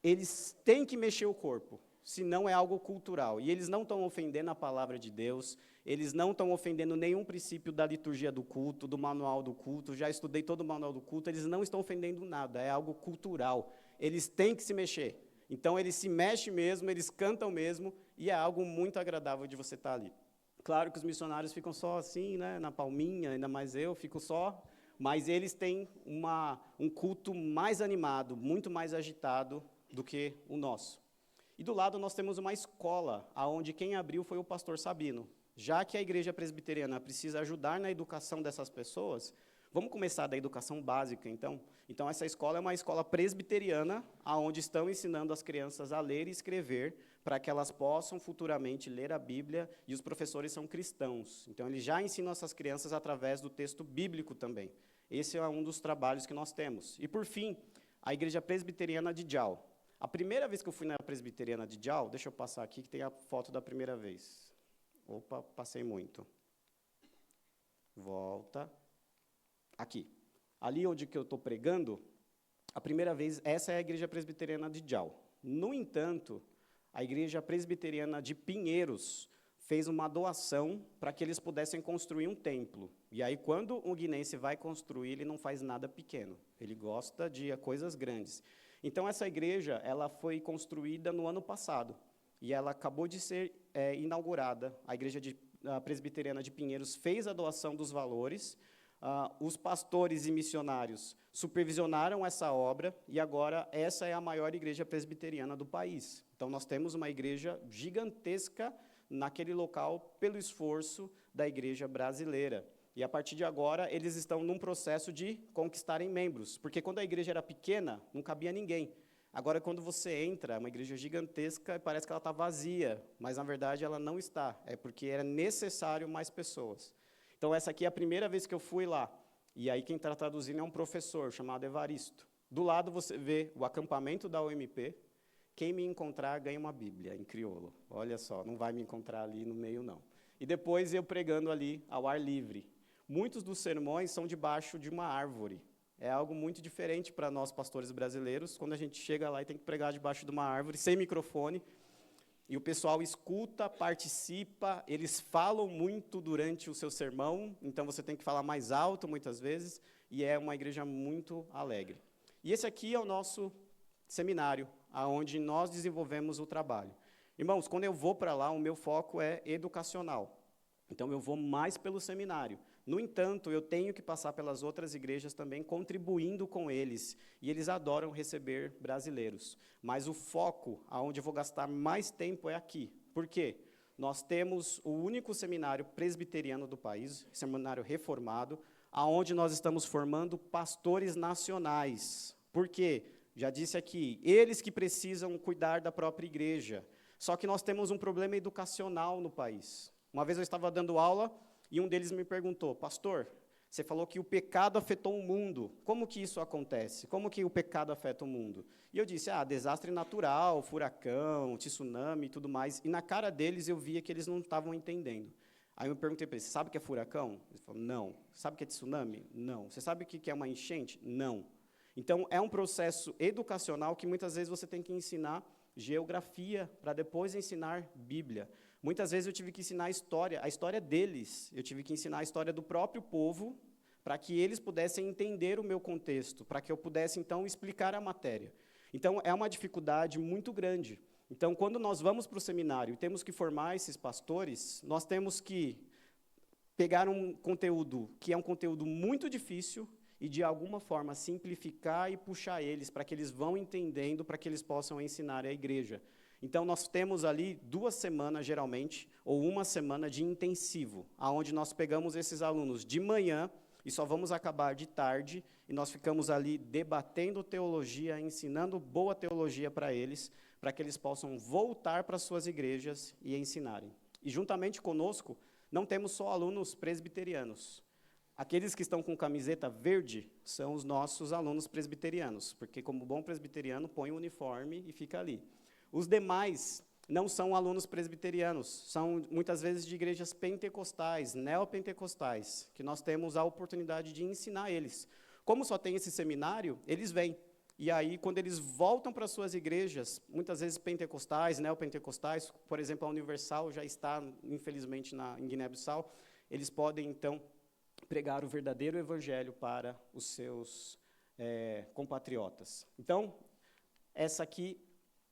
eles têm que mexer o corpo, senão é algo cultural. E eles não estão ofendendo a palavra de Deus, eles não estão ofendendo nenhum princípio da liturgia do culto, do manual do culto, já estudei todo o manual do culto, eles não estão ofendendo nada, é algo cultural. Eles têm que se mexer. Então, eles se mexem mesmo, eles cantam mesmo, e é algo muito agradável de você estar ali. Claro que os missionários ficam só assim, né, na palminha, ainda mais eu, fico só, mas eles têm um culto mais animado, muito mais agitado do que o nosso. E do lado nós temos uma escola, onde quem abriu foi o pastor Sabino. Já que a igreja presbiteriana precisa ajudar na educação dessas pessoas, vamos começar da educação básica, então. Então, essa escola é uma escola presbiteriana, onde estão ensinando as crianças a ler e escrever, para que elas possam futuramente ler a Bíblia, e os professores são cristãos. Então, eles já ensinam essas crianças através do texto bíblico também. Esse é um dos trabalhos que nós temos. E, por fim, a igreja presbiteriana de Jau. A primeira vez que eu fui na presbiteriana de Jau, deixa eu passar aqui, que tem a foto da primeira vez. Opa, passei muito. Volta. Aqui. Ali onde que eu estou pregando, a primeira vez, essa é a igreja presbiteriana de Jau. No entanto, a igreja presbiteriana de Pinheiros fez uma doação para que eles pudessem construir um templo. E aí, quando o guinense vai construir, ele não faz nada pequeno. Ele gosta de coisas grandes. Então, essa igreja ela foi construída no ano passado. E ela acabou de ser inaugurada. A igreja presbiteriana de Pinheiros fez a doação dos valores. Os pastores e missionários supervisionaram essa obra, e agora essa é a maior igreja presbiteriana do país. Então, nós temos uma igreja gigantesca naquele local pelo esforço da igreja brasileira. E, a partir de agora, eles estão num processo de conquistarem membros, porque quando a igreja era pequena, não cabia ninguém. Agora, quando você entra, é uma igreja gigantesca e parece que ela está vazia, mas, na verdade, ela não está. É porque era necessário mais pessoas. Então, essa aqui é a primeira vez que eu fui lá. E aí, quem está traduzindo é um professor chamado Evaristo. Do lado, você vê o acampamento da UMP. Quem me encontrar, ganha uma Bíblia, em crioulo. Olha só, não vai me encontrar ali no meio, não. E depois, eu pregando ali ao ar livre. Muitos dos sermões são debaixo de uma árvore. É algo muito diferente para nós, pastores brasileiros, quando a gente chega lá e tem que pregar debaixo de uma árvore, sem microfone. E o pessoal escuta, participa, eles falam muito durante o seu sermão, então você tem que falar mais alto muitas vezes, e é uma igreja muito alegre. E esse aqui é o nosso seminário, onde nós desenvolvemos o trabalho. Irmãos, quando eu vou para lá, o meu foco é educacional. Então, eu vou mais pelo seminário. No entanto, eu tenho que passar pelas outras igrejas também, contribuindo com eles. E eles adoram receber brasileiros. Mas o foco, aonde eu vou gastar mais tempo, é aqui. Por quê? Nós temos o único seminário presbiteriano do país, seminário reformado, aonde nós estamos formando pastores nacionais. Por quê? Já disse aqui, eles que precisam cuidar da própria igreja. Só que nós temos um problema educacional no país. Uma vez eu estava dando aula, e um deles me perguntou, pastor, você falou que o pecado afetou o mundo. Como que isso acontece? Como que o pecado afeta o mundo? E eu disse, desastre natural, furacão, tsunami e tudo mais. E na cara deles eu via que eles não estavam entendendo. Aí eu perguntei para eles, você sabe o que é furacão? Eles falaram, não. Sabe o que é tsunami? Não. Você sabe o que é uma enchente? Não. Então, é um processo educacional que muitas vezes você tem que ensinar geografia para depois ensinar Bíblia. Muitas vezes eu tive que ensinar a história deles. Eu tive que ensinar a história do próprio povo, para que eles pudessem entender o meu contexto, para que eu pudesse, então, explicar a matéria. Então, é uma dificuldade muito grande. Então, quando nós vamos para o seminário e temos que formar esses pastores, nós temos que pegar um conteúdo que é um conteúdo muito difícil e, de alguma forma, simplificar e puxar eles, para que eles vão entendendo, para que eles possam ensinar a igreja. Então, nós temos ali 2 semanas, geralmente, ou 1 semana de intensivo, onde nós pegamos esses alunos de manhã e só vamos acabar de tarde, e nós ficamos ali debatendo teologia, ensinando boa teologia para eles, para que eles possam voltar para suas igrejas e ensinarem. E, juntamente conosco, não temos só alunos presbiterianos. Aqueles que estão com camiseta verde são os nossos alunos presbiterianos, porque, como bom presbiteriano, põe o uniforme e fica ali. Os demais não são alunos presbiterianos, são muitas vezes de igrejas pentecostais, neopentecostais, que nós temos a oportunidade de ensinar eles. Como só tem esse seminário, eles vêm. E aí, quando eles voltam para suas igrejas, muitas vezes pentecostais, neopentecostais, por exemplo, a Universal já está, infelizmente, em Guiné-Bissau, eles podem, então, pregar o verdadeiro evangelho para os seus compatriotas. Então, essa aqui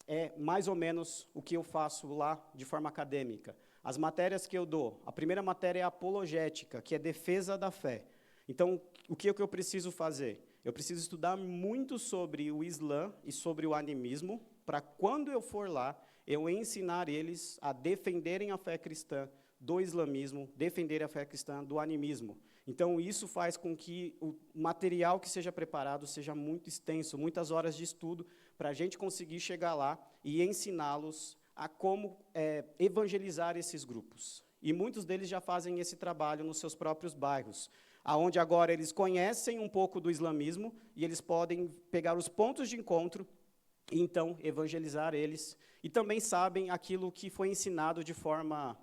é mais ou menos o que eu faço lá de forma acadêmica. As matérias que eu dou, a primeira matéria é apologética, que é defesa da fé. Então, o que eu preciso fazer? Eu preciso estudar muito sobre o Islã e sobre o animismo, para quando eu for lá, eu ensinar eles a defenderem a fé cristã do islamismo, defenderem a fé cristã do animismo. Então, isso faz com que o material que seja preparado seja muito extenso, muitas horas de estudo, para a gente conseguir chegar lá e ensiná-los a como evangelizar esses grupos. E muitos deles já fazem esse trabalho nos seus próprios bairros, aonde agora eles conhecem um pouco do islamismo e eles podem pegar os pontos de encontro e, então, evangelizar eles. E também sabem aquilo que foi ensinado de forma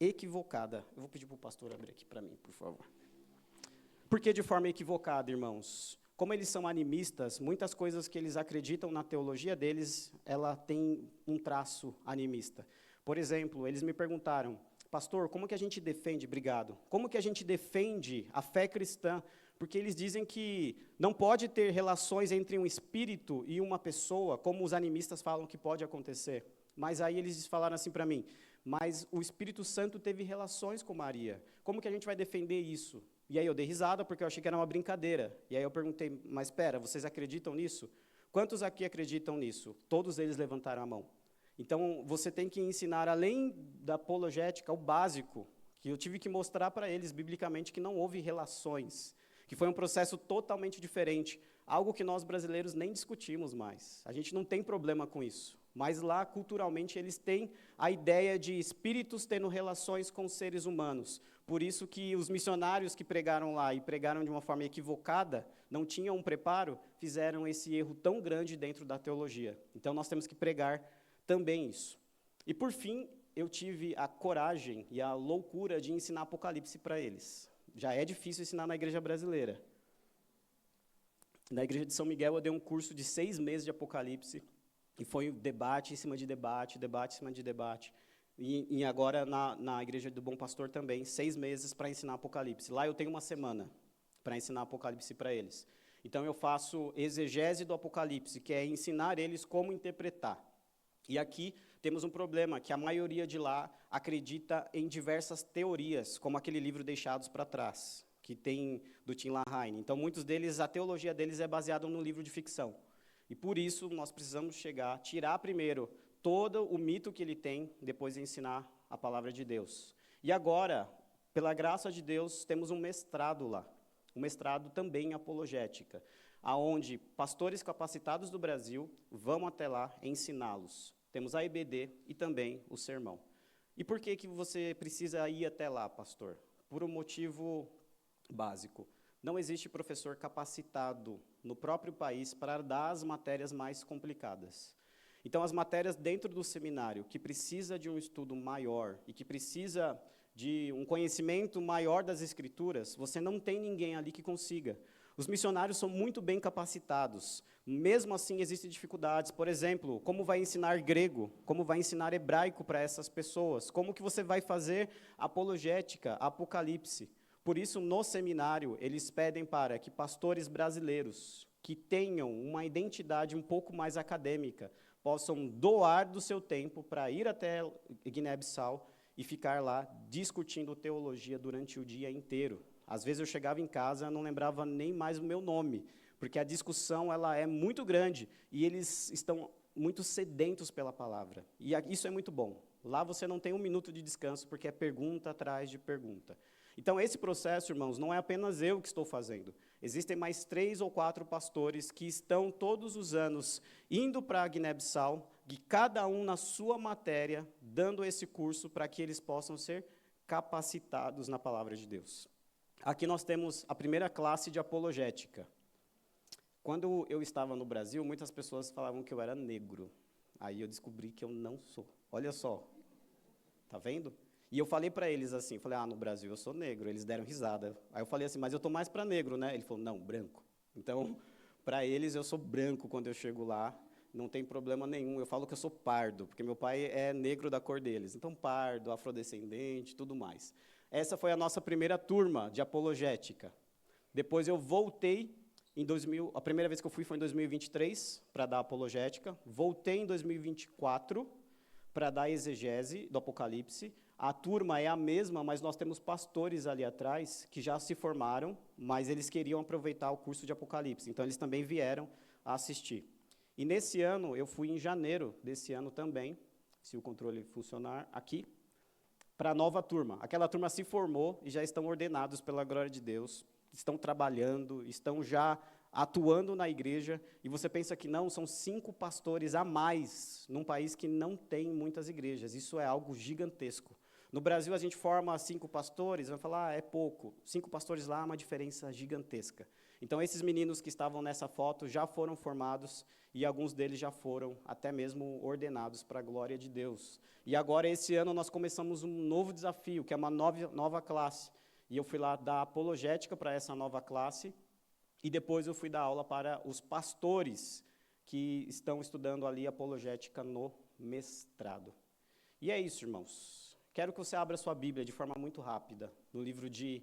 equivocada. Eu vou pedir para o pastor abrir aqui para mim, por favor. Por que de forma equivocada, irmãos? Como eles são animistas, muitas coisas que eles acreditam na teologia deles, ela tem um traço animista. Por exemplo, eles me perguntaram, pastor, como que a gente defende, obrigado, como que a gente defende a fé cristã? Porque eles dizem que não pode ter relações entre um espírito e uma pessoa, como os animistas falam que pode acontecer. Mas aí eles falaram assim para mim, mas o Espírito Santo teve relações com Maria. Como que a gente vai defender isso? E aí eu dei risada, porque eu achei que era uma brincadeira. E aí eu perguntei, mas espera, vocês acreditam nisso? Quantos aqui acreditam nisso? Todos eles levantaram a mão. Então, você tem que ensinar, além da apologética, o básico, que eu tive que mostrar para eles, biblicamente, que não houve relações, que foi um processo totalmente diferente, algo que nós brasileiros nem discutimos mais. A gente não tem problema com isso. Mas lá, culturalmente, eles têm a ideia de espíritos tendo relações com seres humanos. Por isso que os missionários que pregaram lá e pregaram de uma forma equivocada, não tinham um preparo, fizeram esse erro tão grande dentro da teologia. Então, nós temos que pregar também isso. E, por fim, eu tive a coragem e a loucura de ensinar Apocalipse para eles. Já é difícil ensinar na igreja brasileira. Na igreja de São Miguel, eu dei um curso de 6 meses de Apocalipse, e foi debate em cima de debate, debate em cima de debate. E agora, na Igreja do Bom Pastor também, 6 meses para ensinar Apocalipse. Lá eu tenho uma semana para ensinar Apocalipse para eles. Então, eu faço exegese do Apocalipse, que é ensinar eles como interpretar. E aqui temos um problema, que a maioria de lá acredita em diversas teorias, como aquele livro Deixados para Trás, que tem do Tim LaHaye. Então, muitos deles, a teologia deles é baseada no livro de ficção. E por isso, nós precisamos tirar primeiro todo o mito que ele tem, depois ensinar a palavra de Deus. E agora, pela graça de Deus, temos um mestrado lá, um mestrado também em apologética, aonde pastores capacitados do Brasil vão até lá ensiná-los. Temos a EBD e também o sermão. E por que você precisa ir até lá, pastor? Por um motivo básico. Não existe professor capacitado no próprio país para dar as matérias mais complicadas. Então, as matérias dentro do seminário, que precisa de um estudo maior e que precisa de um conhecimento maior das Escrituras, você não tem ninguém ali que consiga. Os missionários são muito bem capacitados, mesmo assim existem dificuldades. Por exemplo, como vai ensinar grego, como vai ensinar hebraico para essas pessoas, como que você vai fazer apologética, apocalipse. Por isso, no seminário, eles pedem para que pastores brasileiros, que tenham uma identidade um pouco mais acadêmica, possam doar do seu tempo para ir até Guiné-Bissau e ficar lá discutindo teologia durante o dia inteiro. Às vezes eu chegava em casa e não lembrava nem mais o meu nome, porque a discussão ela é muito grande e eles estão muito sedentos pela palavra. E isso é muito bom. Lá você não tem um minuto de descanso, porque é pergunta atrás de pergunta. Então, esse processo, irmãos, não é apenas eu que estou fazendo. Existem mais 3 ou 4 pastores que estão todos os anos indo para a Guiné-Bissau, e cada um na sua matéria, dando esse curso para que eles possam ser capacitados na palavra de Deus. Aqui nós temos a primeira classe de apologética. Quando eu estava no Brasil, muitas pessoas falavam que eu era negro. Aí eu descobri que eu não sou. Olha só, tá vendo? E eu falei para eles assim, falei, no Brasil eu sou negro. Eles deram risada. Aí eu falei assim, mas eu estou mais para negro, né? Ele falou, não, branco. Então, Para eles, eu sou branco quando eu chego lá, não tem problema nenhum. Eu falo que eu sou pardo, porque meu pai é negro da cor deles. Então, pardo, afrodescendente, tudo mais. Essa foi a nossa primeira turma de apologética. Depois eu voltei em 2000, a primeira vez que eu fui foi em 2023 para dar apologética. Voltei em 2024 para dar exegese do Apocalipse. A turma é a mesma, mas nós temos pastores ali atrás que já se formaram, mas eles queriam aproveitar o curso de Apocalipse. Então eles também vieram a assistir. E nesse ano, eu fui em janeiro desse ano também, se o controle funcionar aqui, para a nova turma. Aquela turma se formou e já estão ordenados pela glória de Deus, estão trabalhando, estão já atuando na igreja, e você pensa que não, são 5 pastores a mais, num país que não tem muitas igrejas. Isso é algo gigantesco. No Brasil, a gente forma 5 pastores, vai falar, é pouco. 5 pastores lá é uma diferença gigantesca. Então, esses meninos que estavam nessa foto já foram formados, e alguns deles já foram até mesmo ordenados para a glória de Deus. E agora, esse ano, nós começamos um novo desafio, que é uma nova classe. E eu fui lá dar apologética para essa nova classe, e depois eu fui dar aula para os pastores que estão estudando ali apologética no mestrado. E é isso, irmãos. Quero que você abra sua Bíblia de forma muito rápida, no livro de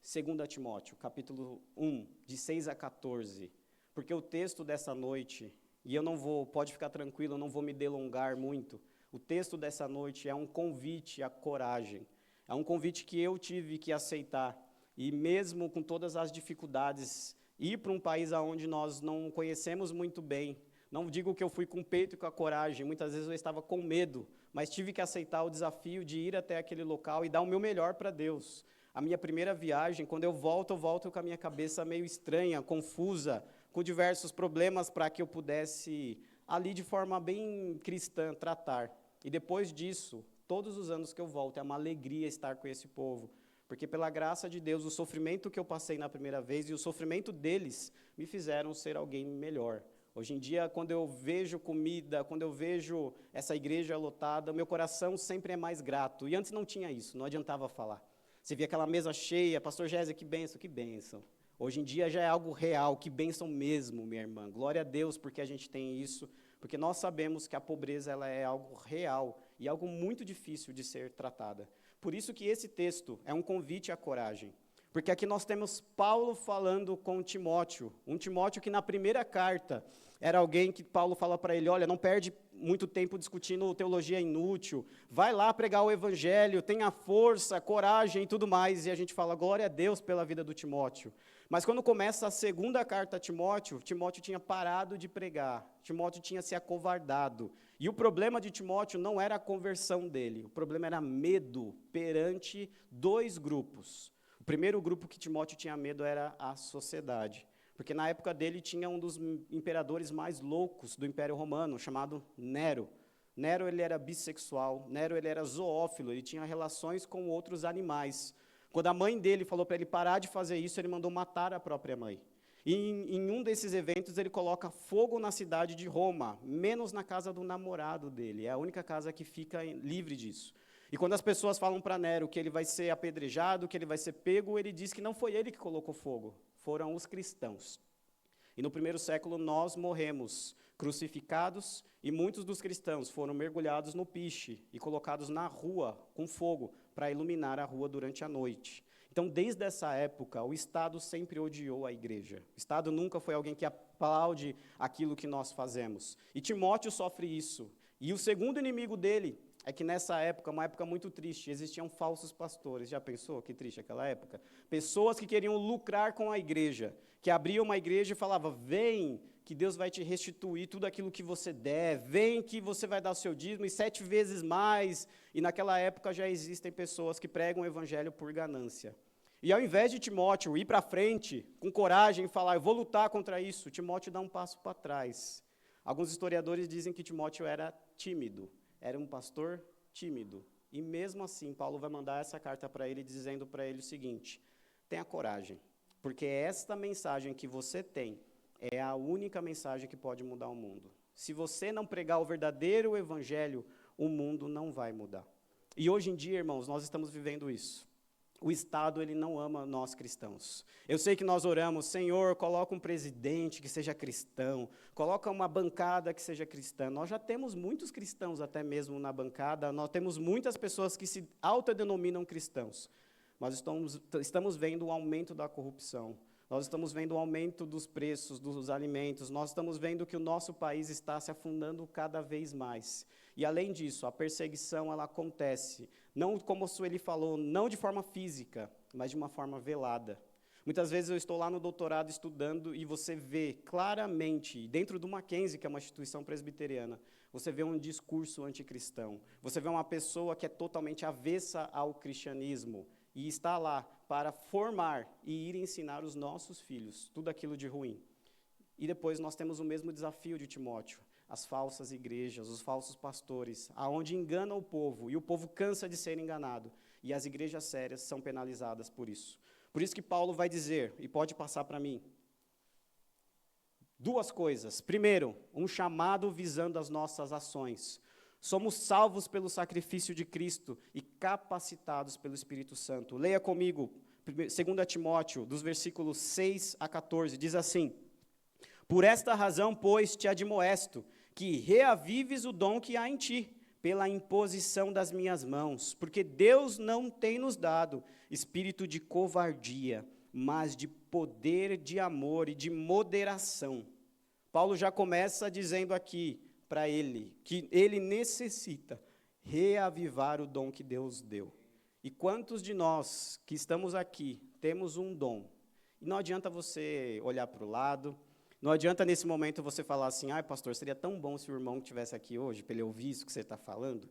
2 Timóteo, capítulo 1, de 6 a 14, porque o texto dessa noite, e eu não vou, pode ficar tranquilo, eu não vou me delongar muito, o texto dessa noite é um convite à coragem, é um convite que eu tive que aceitar, e mesmo com todas as dificuldades, ir para um país onde nós não conhecemos muito bem, não digo que eu fui com o peito e com a coragem, muitas vezes eu estava com medo, mas tive que aceitar o desafio de ir até aquele local e dar o meu melhor para Deus. A minha primeira viagem, quando eu volto com a minha cabeça meio estranha, confusa, com diversos problemas para que eu pudesse, ali de forma bem cristã, tratar. E depois disso, todos os anos que eu volto, é uma alegria estar com esse povo, porque pela graça de Deus, o sofrimento que eu passei na primeira vez e o sofrimento deles me fizeram ser alguém melhor. Hoje em dia, quando eu vejo comida, quando eu vejo essa igreja lotada, meu coração sempre é mais grato. E antes não tinha isso, não adiantava falar. Você via aquela mesa cheia, pastor Gésia, que bênção, que bênção. Hoje em dia já é algo real, que bênção mesmo, minha irmã. Glória a Deus porque a gente tem isso, porque nós sabemos que a pobreza ela é algo real e algo muito difícil de ser tratada. Por isso que esse texto é um convite à coragem. Porque aqui nós temos Paulo falando com Timóteo, um Timóteo que na primeira carta era alguém que Paulo fala para ele, olha, não perde muito tempo discutindo teologia inútil, vai lá pregar o evangelho, tenha força, coragem e tudo mais, e a gente fala, glória a Deus pela vida do Timóteo. Mas quando começa a segunda carta a Timóteo, Timóteo tinha parado de pregar, Timóteo tinha se acovardado, e o problema de Timóteo não era a conversão dele, o problema era medo perante 2 grupos. O primeiro grupo que Timóteo tinha medo era a sociedade, porque na época dele tinha um dos imperadores mais loucos do Império Romano, chamado Nero. Nero ele era bissexual, Nero ele era zoófilo, ele tinha relações com outros animais. Quando a mãe dele falou para ele parar de fazer isso, ele mandou matar a própria mãe. E em um desses eventos ele coloca fogo na cidade de Roma, menos na casa do namorado dele, é a única casa que fica livre disso. E quando as pessoas falam para Nero que ele vai ser apedrejado, que ele vai ser pego, ele diz que não foi ele que colocou fogo, foram os cristãos. E no primeiro século nós morremos crucificados e muitos dos cristãos foram mergulhados no piche e colocados na rua com fogo para iluminar a rua durante a noite. Então, desde essa época, o Estado sempre odiou a igreja. O Estado nunca foi alguém que aplaude aquilo que nós fazemos. E Timóteo sofre isso. E o segundo inimigo dele é que nessa época, uma época muito triste, existiam falsos pastores. Já pensou que triste aquela época? Pessoas que queriam lucrar com a igreja, que abriam uma igreja e falavam, vem que Deus vai te restituir tudo aquilo que você der, vem que você vai dar o seu dízimo e 7 vezes mais. E naquela época já existem pessoas que pregam o evangelho por ganância. E ao invés de Timóteo ir para frente, com coragem, e falar, eu vou lutar contra isso, Timóteo dá um passo para trás. Alguns historiadores dizem que Timóteo era tímido. Era um pastor tímido. E mesmo assim, Paulo vai mandar essa carta para ele, dizendo para ele o seguinte, tenha coragem, porque esta mensagem que você tem é a única mensagem que pode mudar o mundo. Se você não pregar o verdadeiro evangelho, o mundo não vai mudar. E hoje em dia, irmãos, nós estamos vivendo isso. o Estado ele não ama nós cristãos. Eu sei que nós oramos, Senhor, coloca um presidente que seja cristão, coloca uma bancada que seja cristã. Nós já temos muitos cristãos até mesmo na bancada, nós temos muitas pessoas que se autodenominam cristãos. Nós estamos vendo o aumento da corrupção, nós estamos vendo o aumento dos preços dos alimentos, nós estamos vendo que o nosso país está se afundando cada vez mais. E, além disso, a perseguição ela acontece, não como o Sueli falou, não de forma física, mas de uma forma velada. Muitas vezes eu estou lá no doutorado estudando e você vê claramente, dentro do Mackenzie, que é uma instituição presbiteriana, você vê um discurso anticristão, você vê uma pessoa que é totalmente avessa ao cristianismo e está lá para formar e ir ensinar os nossos filhos tudo aquilo de ruim. E depois nós temos o mesmo desafio de Timóteo, as falsas igrejas, os falsos pastores, aonde engana o povo, e o povo cansa de ser enganado, e as igrejas sérias são penalizadas por isso. Por isso que Paulo vai dizer, e pode passar para mim, duas coisas. Primeiro, um chamado visando as nossas ações. Somos salvos pelo sacrifício de Cristo e capacitados pelo Espírito Santo. Leia comigo, 2 Timóteo, dos versículos 6 a 14, diz assim: Por esta razão, pois, te admoesto, que reavives o dom que há em ti, pela imposição das minhas mãos, porque Deus não tem nos dado espírito de covardia, mas de poder, de amor e de moderação. Paulo já começa dizendo aqui para ele, que ele necessita reavivar o dom que Deus deu. E quantos de nós que estamos aqui temos um dom? E não adianta você olhar para o lado, não adianta nesse momento você falar assim, ai pastor, seria tão bom se o irmão estivesse aqui hoje, para ele ouvir isso que você está falando.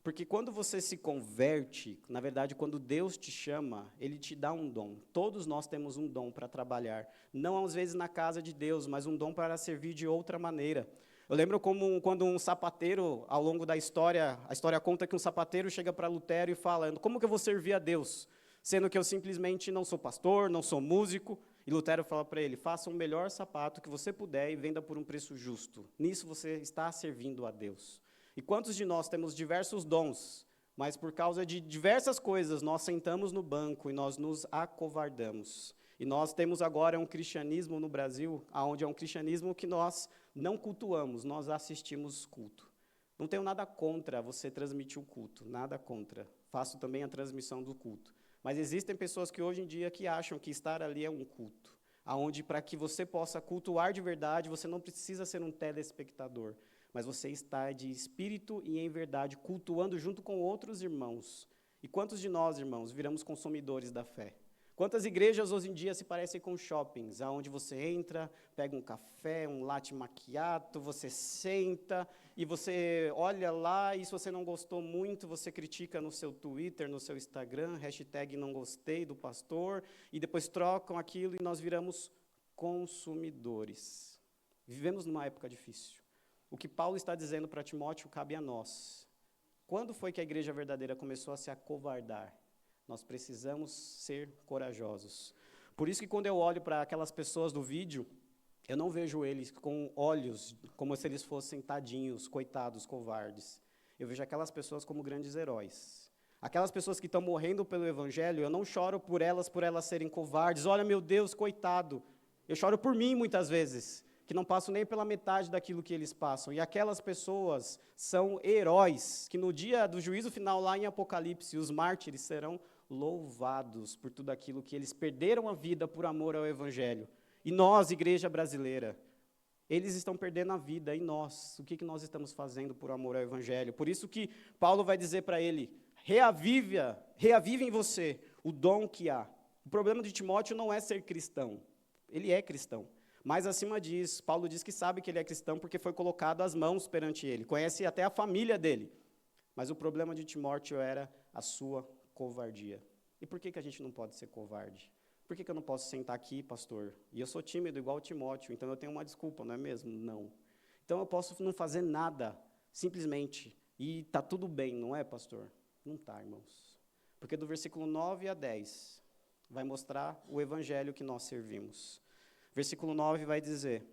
Porque quando você se converte, na verdade, quando Deus te chama, Ele te dá um dom. Todos nós temos um dom para trabalhar. Não às vezes na casa de Deus, mas um dom para servir de outra maneira. Eu lembro quando um sapateiro, ao longo da história, a história conta que um sapateiro chega para Lutero e fala, como que eu vou servir a Deus? Sendo que eu simplesmente não sou pastor, não sou músico. E Lutero fala para ele, faça o melhor sapato que você puder e venda por um preço justo. Nisso você está servindo a Deus. E quantos de nós temos diversos dons, mas por causa de diversas coisas, nós sentamos no banco e nós nos acovardamos. E nós temos agora um cristianismo no Brasil, onde é um cristianismo que nós não cultuamos, nós assistimos culto. Não tenho nada contra você transmitir o culto, nada contra. Faço também a transmissão do culto. Mas existem pessoas que hoje em dia que acham que estar ali é um culto, aonde para que você possa cultuar de verdade, você não precisa ser um telespectador, mas você está de espírito e em verdade cultuando junto com outros irmãos. E quantos de nós, irmãos, viramos consumidores da fé? Quantas igrejas hoje em dia se parecem com shoppings, aonde você entra, pega um café, um latte macchiato, você senta e você olha lá e se você não gostou muito, você critica no seu Twitter, no seu Instagram, hashtag não gostei do pastor, e depois trocam aquilo e nós viramos consumidores. Vivemos numa época difícil. O que Paulo está dizendo para Timóteo cabe a nós. Quando foi que a igreja verdadeira começou a se acovardar? Nós precisamos ser corajosos. Por isso que quando eu olho para aquelas pessoas do vídeo, eu não vejo eles com olhos como se eles fossem tadinhos, coitados, covardes. Eu vejo aquelas pessoas como grandes heróis. Aquelas pessoas que estão morrendo pelo Evangelho, eu não choro por elas serem covardes. Olha, meu Deus, coitado. Eu choro por mim muitas vezes, que não passo nem pela metade daquilo que eles passam. E aquelas pessoas são heróis, que no dia do juízo final, lá em Apocalipse, os mártires serão louvados por tudo aquilo que eles perderam a vida por amor ao Evangelho. E nós, igreja brasileira, eles estão perdendo a vida, e nós? O que nós estamos fazendo por amor ao Evangelho? Por isso que Paulo vai dizer para ele, reavive em você o dom que há. O problema de Timóteo não é ser cristão, ele é cristão. Mas acima disso, Paulo diz que sabe que ele é cristão porque foi colocado as mãos perante ele, conhece até a família dele. Mas o problema de Timóteo era a sua covardia. E por que a gente não pode ser covarde? Por que eu não posso sentar aqui, pastor? E eu sou tímido igual Timóteo, então eu tenho uma desculpa, não é mesmo? Não. Então eu posso não fazer nada, simplesmente, e está tudo bem, não é, pastor? Não está, irmãos. Porque do versículo 9 a 10 vai mostrar o evangelho que nós servimos. Versículo 9 vai dizer,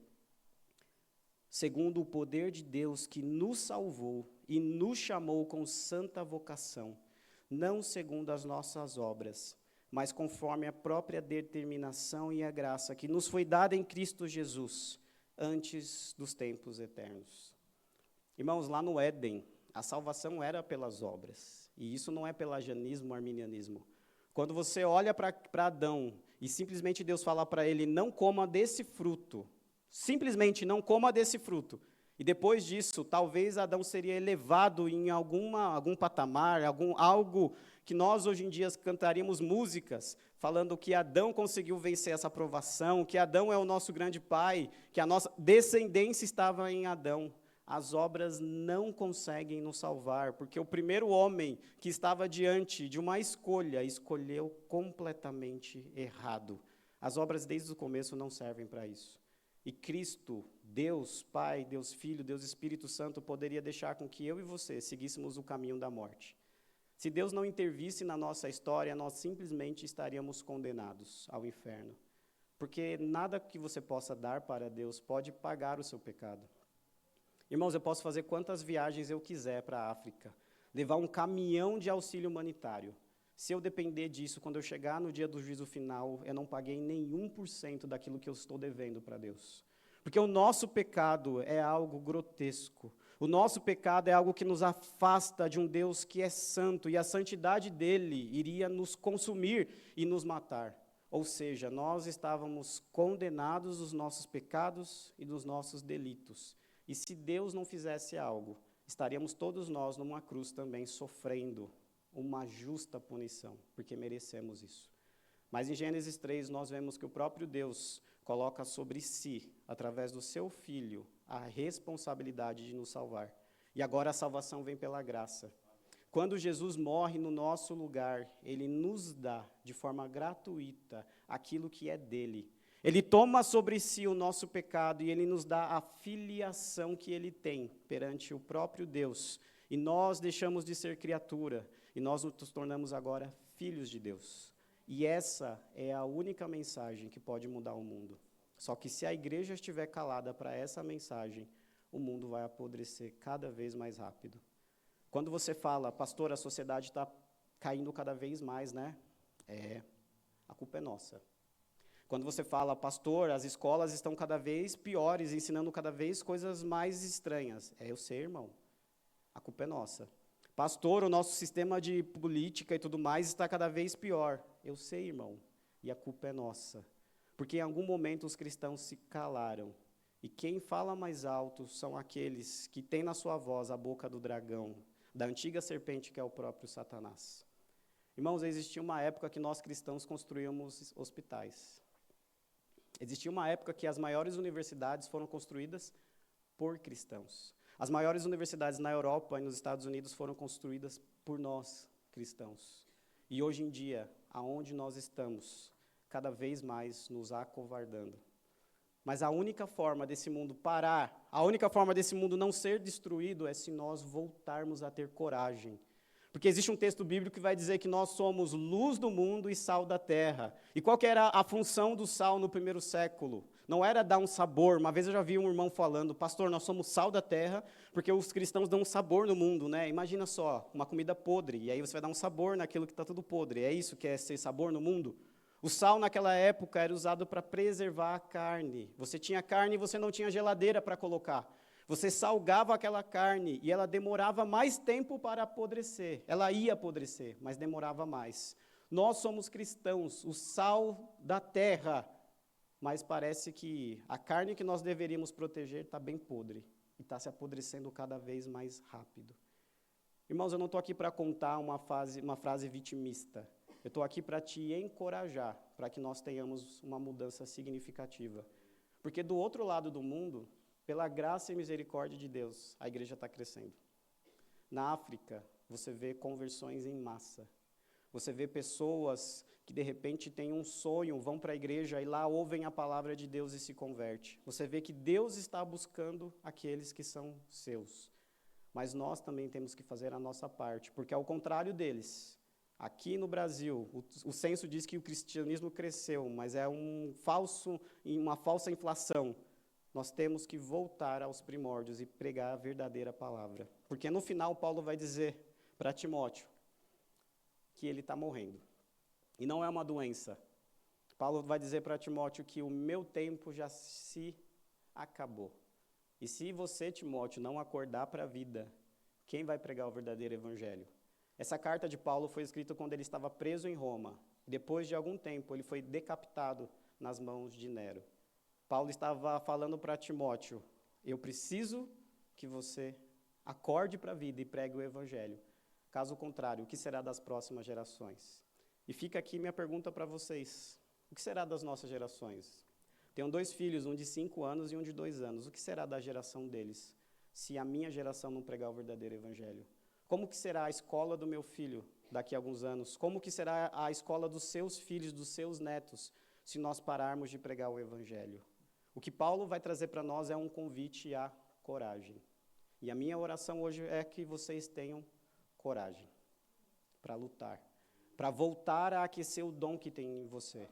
segundo o poder de Deus que nos salvou e nos chamou com santa vocação, não segundo as nossas obras, mas conforme a própria determinação e a graça que nos foi dada em Cristo Jesus, antes dos tempos eternos. Irmãos, lá no Éden, a salvação era pelas obras, e isso não é pelagianismo, arminianismo. Quando você olha para Adão, e simplesmente Deus fala para ele, não coma desse fruto, simplesmente não coma desse fruto, e depois disso, talvez Adão seria elevado em algum patamar, algo que nós hoje em dia cantaríamos músicas, falando que Adão conseguiu vencer essa provação, que Adão é o nosso grande pai, que a nossa descendência estava em Adão. As obras não conseguem nos salvar, porque o primeiro homem que estava diante de uma escolha, escolheu completamente errado. As obras desde o começo não servem para isso. E Cristo, Deus Pai, Deus Filho, Deus Espírito Santo, poderia deixar com que eu e você seguíssemos o caminho da morte. Se Deus não intervisse na nossa história, nós simplesmente estaríamos condenados ao inferno. Porque nada que você possa dar para Deus pode pagar o seu pecado. Irmãos, eu posso fazer quantas viagens eu quiser para a África, levar um caminhão de auxílio humanitário. Se eu depender disso, quando eu chegar no dia do juízo final, eu não paguei nenhum por cento daquilo que eu estou devendo para Deus. Porque o nosso pecado é algo grotesco. O nosso pecado é algo que nos afasta de um Deus que é santo, e a santidade dele iria nos consumir e nos matar. Ou seja, nós estávamos condenados dos nossos pecados e dos nossos delitos. E se Deus não fizesse algo, estaríamos todos nós numa cruz também sofrendo uma justa punição, porque merecemos isso. Mas em Gênesis 3 nós vemos que o próprio Deus coloca sobre si, através do seu Filho, a responsabilidade de nos salvar. E agora a salvação vem pela graça. Quando Jesus morre no nosso lugar, ele nos dá de forma gratuita aquilo que é dele. Ele toma sobre si o nosso pecado e ele nos dá a filiação que ele tem perante o próprio Deus. E nós deixamos de ser criatura e nós nos tornamos agora filhos de Deus. E essa é a única mensagem que pode mudar o mundo. Só que se a igreja estiver calada para essa mensagem, o mundo vai apodrecer cada vez mais rápido. Quando você fala, pastor, a sociedade está caindo cada vez mais, né? A culpa é nossa. Quando você fala, pastor, as escolas estão cada vez piores, ensinando cada vez coisas mais estranhas. Eu sei, irmão. A culpa é nossa. Pastor, o nosso sistema de política e tudo mais está cada vez pior. Eu sei, irmão. E a culpa é nossa. Porque em algum momento os cristãos se calaram. E quem fala mais alto são aqueles que têm na sua voz a boca do dragão, da antiga serpente que é o próprio Satanás. Irmãos, existia uma época que nós cristãos construíamos hospitais. Existia uma época que as maiores universidades foram construídas por cristãos. As maiores universidades na Europa e nos Estados Unidos foram construídas por nós, cristãos. E hoje em dia, aonde nós estamos, cada vez mais nos acovardando. Mas a única forma desse mundo parar, a única forma desse mundo não ser destruído é se nós voltarmos a ter coragem. Porque existe um texto bíblico que vai dizer que nós somos luz do mundo e sal da terra. E qual que era a função do sal no primeiro século? Não era dar um sabor. Uma vez eu já vi um irmão falando, pastor, nós somos sal da terra, porque os cristãos dão um sabor no mundo, né? Imagina só, uma comida podre, e aí você vai dar um sabor naquilo que está tudo podre. É isso que é ser sabor no mundo? O sal naquela época era usado para preservar a carne. Você tinha carne e você não tinha geladeira para colocar. Você salgava aquela carne e ela demorava mais tempo para apodrecer. Ela ia apodrecer, mas demorava mais. Nós somos cristãos, o sal da terra, mas parece que a carne que nós deveríamos proteger está bem podre e está se apodrecendo cada vez mais rápido. Irmãos, eu não estou aqui para contar uma frase vitimista. Eu estou aqui para te encorajar, para que nós tenhamos uma mudança significativa. Porque do outro lado do mundo, pela graça e misericórdia de Deus, a igreja está crescendo. Na África, você vê conversões em massa. Você vê pessoas que, de repente, têm um sonho, vão para a igreja e lá ouvem a palavra de Deus e se converte. Você vê que Deus está buscando aqueles que são seus. Mas nós também temos que fazer a nossa parte, porque ao contrário deles, aqui no Brasil, o censo diz que o cristianismo cresceu, mas é uma falsa inflação. Nós temos que voltar aos primórdios e pregar a verdadeira palavra. Porque no final Paulo vai dizer para Timóteo que ele está morrendo. E não é uma doença. Paulo vai dizer para Timóteo que o meu tempo já se acabou. E se você, Timóteo, não acordar para a vida, quem vai pregar o verdadeiro evangelho? Essa carta de Paulo foi escrita quando ele estava preso em Roma. Depois de algum tempo, ele foi decapitado nas mãos de Nero. Paulo estava falando para Timóteo, eu preciso que você acorde para a vida e pregue o evangelho. Caso contrário, o que será das próximas gerações? E fica aqui minha pergunta para vocês. O que será das nossas gerações? Tenho 2 filhos, um de 5 anos e um de 2 anos. O que será da geração deles, se a minha geração não pregar o verdadeiro evangelho? Como que será a escola do meu filho daqui a alguns anos? Como que será a escola dos seus filhos, dos seus netos, se nós pararmos de pregar o evangelho? O que Paulo vai trazer para nós é um convite à coragem. E a minha oração hoje é que vocês tenham coragem para lutar, para voltar a aquecer o dom que tem em você.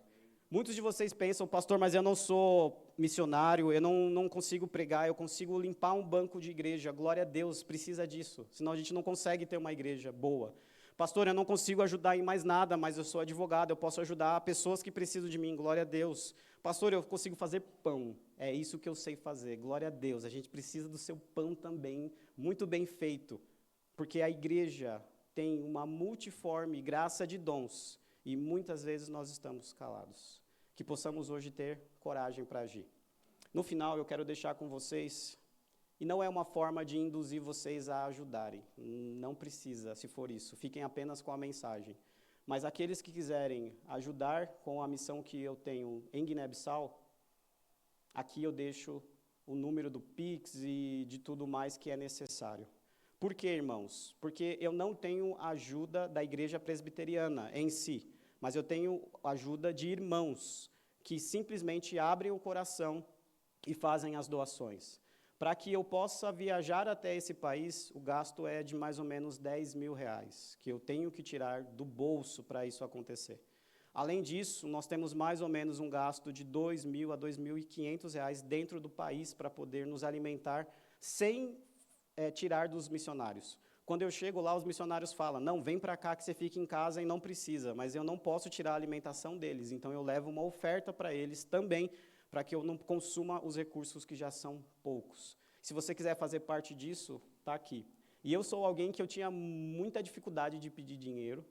Muitos de vocês pensam, pastor, mas eu não sou missionário, eu não consigo pregar, eu consigo limpar um banco de igreja. Glória a Deus, precisa disso, senão a gente não consegue ter uma igreja boa. Pastor, eu não consigo ajudar em mais nada, mas eu sou advogado, eu posso ajudar pessoas que precisam de mim, glória a Deus. Pastor, eu consigo fazer pão, é isso que eu sei fazer, glória a Deus. A gente precisa do seu pão também, muito bem feito, porque a igreja tem uma multiforme graça de dons, e muitas vezes nós estamos calados. Que possamos hoje ter coragem para agir. No final, eu quero deixar com vocês, e não é uma forma de induzir vocês a ajudarem, não precisa, se for isso, fiquem apenas com a mensagem. Mas aqueles que quiserem ajudar com a missão que eu tenho em Guiné-Bissau, aqui eu deixo o número do Pix e de tudo mais que é necessário. Por quê, irmãos? Porque eu não tenho ajuda da igreja presbiteriana em si, mas eu tenho ajuda de irmãos que simplesmente abrem o coração e fazem as doações. Para que eu possa viajar até esse país, o gasto é de mais ou menos R$10.000, que eu tenho que tirar do bolso para isso acontecer. Além disso, nós temos mais ou menos um gasto de R$2.000 a R$2.500 dentro do país para poder nos alimentar sem tirar dos missionários. Quando eu chego lá, os missionários falam, não, vem para cá que você fica em casa e não precisa, mas eu não posso tirar a alimentação deles, então eu levo uma oferta para eles também, para que eu não consuma os recursos que já são poucos. Se você quiser fazer parte disso, está aqui. E eu sou alguém que eu tinha muita dificuldade de pedir dinheiro,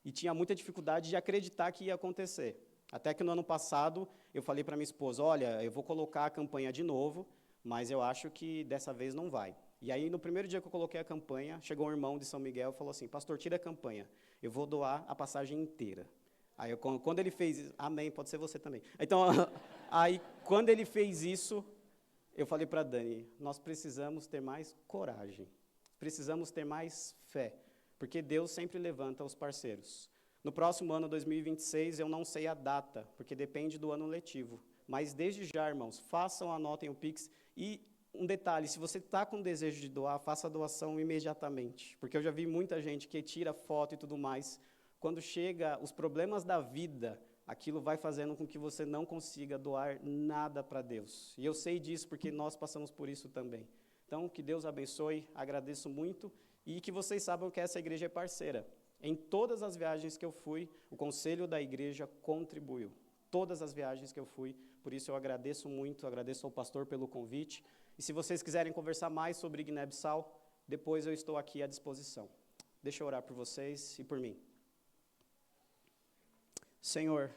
e tinha muita dificuldade de acreditar que ia acontecer. Até que no ano passado, eu falei para minha esposa, olha, eu vou colocar a campanha de novo, mas eu acho que dessa vez não vai. E aí, no primeiro dia que eu coloquei a campanha, chegou um irmão de São Miguel e falou assim, pastor, tira a campanha, eu vou doar a passagem inteira. Aí, quando ele fez isso, amém, pode ser você também. Então, aí, quando ele fez isso, eu falei para a Dani, nós precisamos ter mais coragem, precisamos ter mais fé, porque Deus sempre levanta os parceiros. No próximo ano, 2026, eu não sei a data, porque depende do ano letivo, mas desde já, irmãos, façam, anotem o Pix e um detalhe, se você está com desejo de doar, faça a doação imediatamente, porque eu já vi muita gente que tira foto e tudo mais. Quando chega os problemas da vida, aquilo vai fazendo com que você não consiga doar nada para Deus. E eu sei disso porque nós passamos por isso também. Então, que Deus abençoe, agradeço muito e que vocês saibam que essa igreja é parceira. Em todas as viagens que eu fui, o conselho da igreja contribuiu. Todas as viagens que eu fui, por isso eu agradeço muito, agradeço ao pastor pelo convite. E se vocês quiserem conversar mais sobre Guiné-Bissau, depois eu estou aqui à disposição. Deixa eu orar por vocês e por mim. Senhor,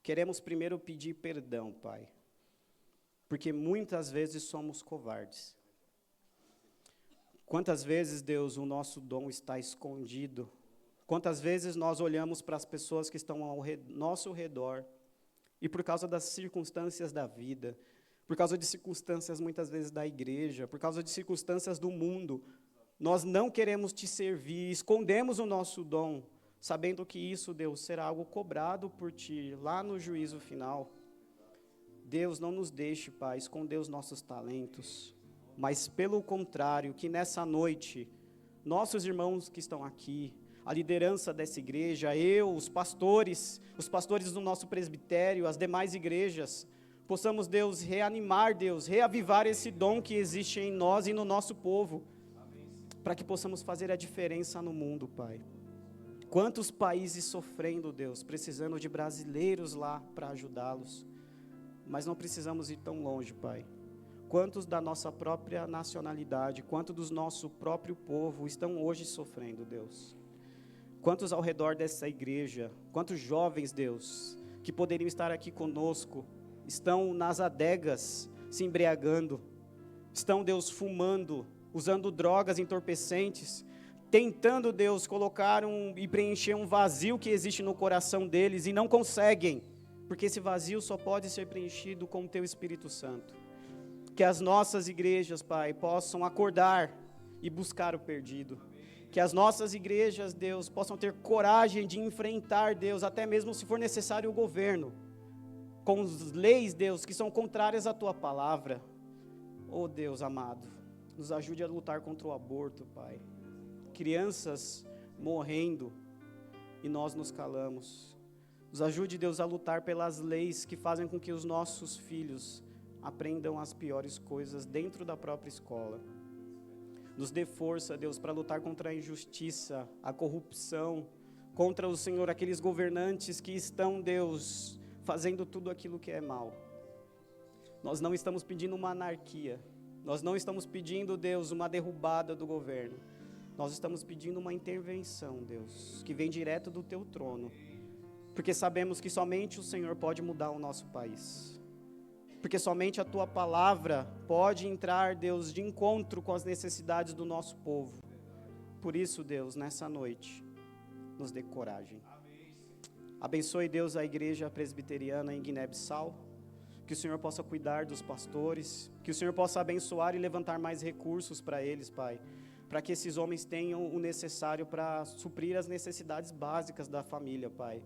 queremos primeiro pedir perdão, Pai, porque muitas vezes somos covardes. Quantas vezes, Deus, o nosso dom está escondido? Quantas vezes nós olhamos para as pessoas que estão ao nosso redor e por causa das circunstâncias da vida, por causa de circunstâncias muitas vezes da igreja, por causa de circunstâncias do mundo, nós não queremos te servir, escondemos o nosso dom, sabendo que isso, Deus, será algo cobrado por ti, lá no juízo final. Deus, não nos deixe, Pai, esconder os nossos talentos, mas pelo contrário, que nessa noite, nossos irmãos que estão aqui, a liderança dessa igreja, eu, os pastores do nosso presbitério, as demais igrejas, possamos, Deus, reanimar, Deus, reavivar esse dom que existe em nós e no nosso povo, para que possamos fazer a diferença no mundo, Pai. Quantos países sofrendo, Deus, precisando de brasileiros lá para ajudá-los. Mas não precisamos ir tão longe, Pai. Quantos da nossa própria nacionalidade, quantos do nosso próprio povo estão hoje sofrendo, Deus? Quantos ao redor dessa igreja, quantos jovens, Deus, que poderiam estar aqui conosco, estão nas adegas se embriagando, estão, Deus, fumando, usando drogas entorpecentes, tentando, Deus, colocar e preencher um vazio que existe no coração deles e não conseguem, porque esse vazio só pode ser preenchido com o Teu Espírito Santo. Que as nossas igrejas, Pai, possam acordar e buscar o perdido. Que as nossas igrejas, Deus, possam ter coragem de enfrentar, Deus, até mesmo se for necessário o governo, com as leis, Deus, que são contrárias à Tua palavra. Oh, Deus amado, nos ajude a lutar contra o aborto, Pai. Crianças morrendo e nós nos calamos. Nos ajude, Deus, a lutar pelas leis que fazem com que os nossos filhos aprendam as piores coisas dentro da própria escola. Nos dê força, Deus, para lutar contra a injustiça, a corrupção, contra o Senhor, aqueles governantes que estão, Deus, fazendo tudo aquilo que é mal. Nós não estamos pedindo uma anarquia, nós não estamos pedindo, Deus, uma derrubada do governo. Nós estamos pedindo uma intervenção, Deus, que vem direto do Teu trono, porque sabemos que somente o Senhor pode mudar o nosso país. Porque somente a Tua palavra pode entrar, Deus, de encontro com as necessidades do nosso povo. Por isso, Deus, nessa noite, nos dê coragem. Abençoe, Deus, a igreja presbiteriana em Guiné-Bissau. Que o Senhor possa cuidar dos pastores. Que o Senhor possa abençoar e levantar mais recursos para eles, Pai. Para que esses homens tenham o necessário para suprir as necessidades básicas da família, Pai.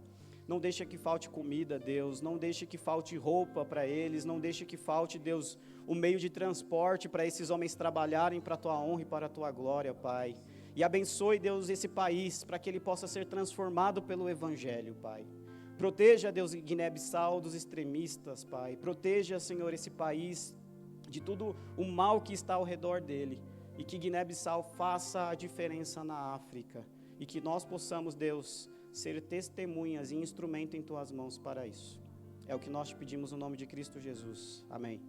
Não deixe que falte comida, Deus, não deixe que falte roupa para eles, não deixe que falte, Deus, o meio de transporte para esses homens trabalharem para a Tua honra e para a Tua glória, Pai. E abençoe, Deus, esse país, para que ele possa ser transformado pelo Evangelho, Pai. Proteja, Deus, Guiné-Bissau dos extremistas, Pai. Proteja, Senhor, esse país de tudo o mal que está ao redor dele. E que Guiné-Bissau faça a diferença na África. E que nós possamos, Deus, ser testemunhas e instrumento em Tuas mãos para isso. É o que nós te pedimos no nome de Cristo Jesus. Amém.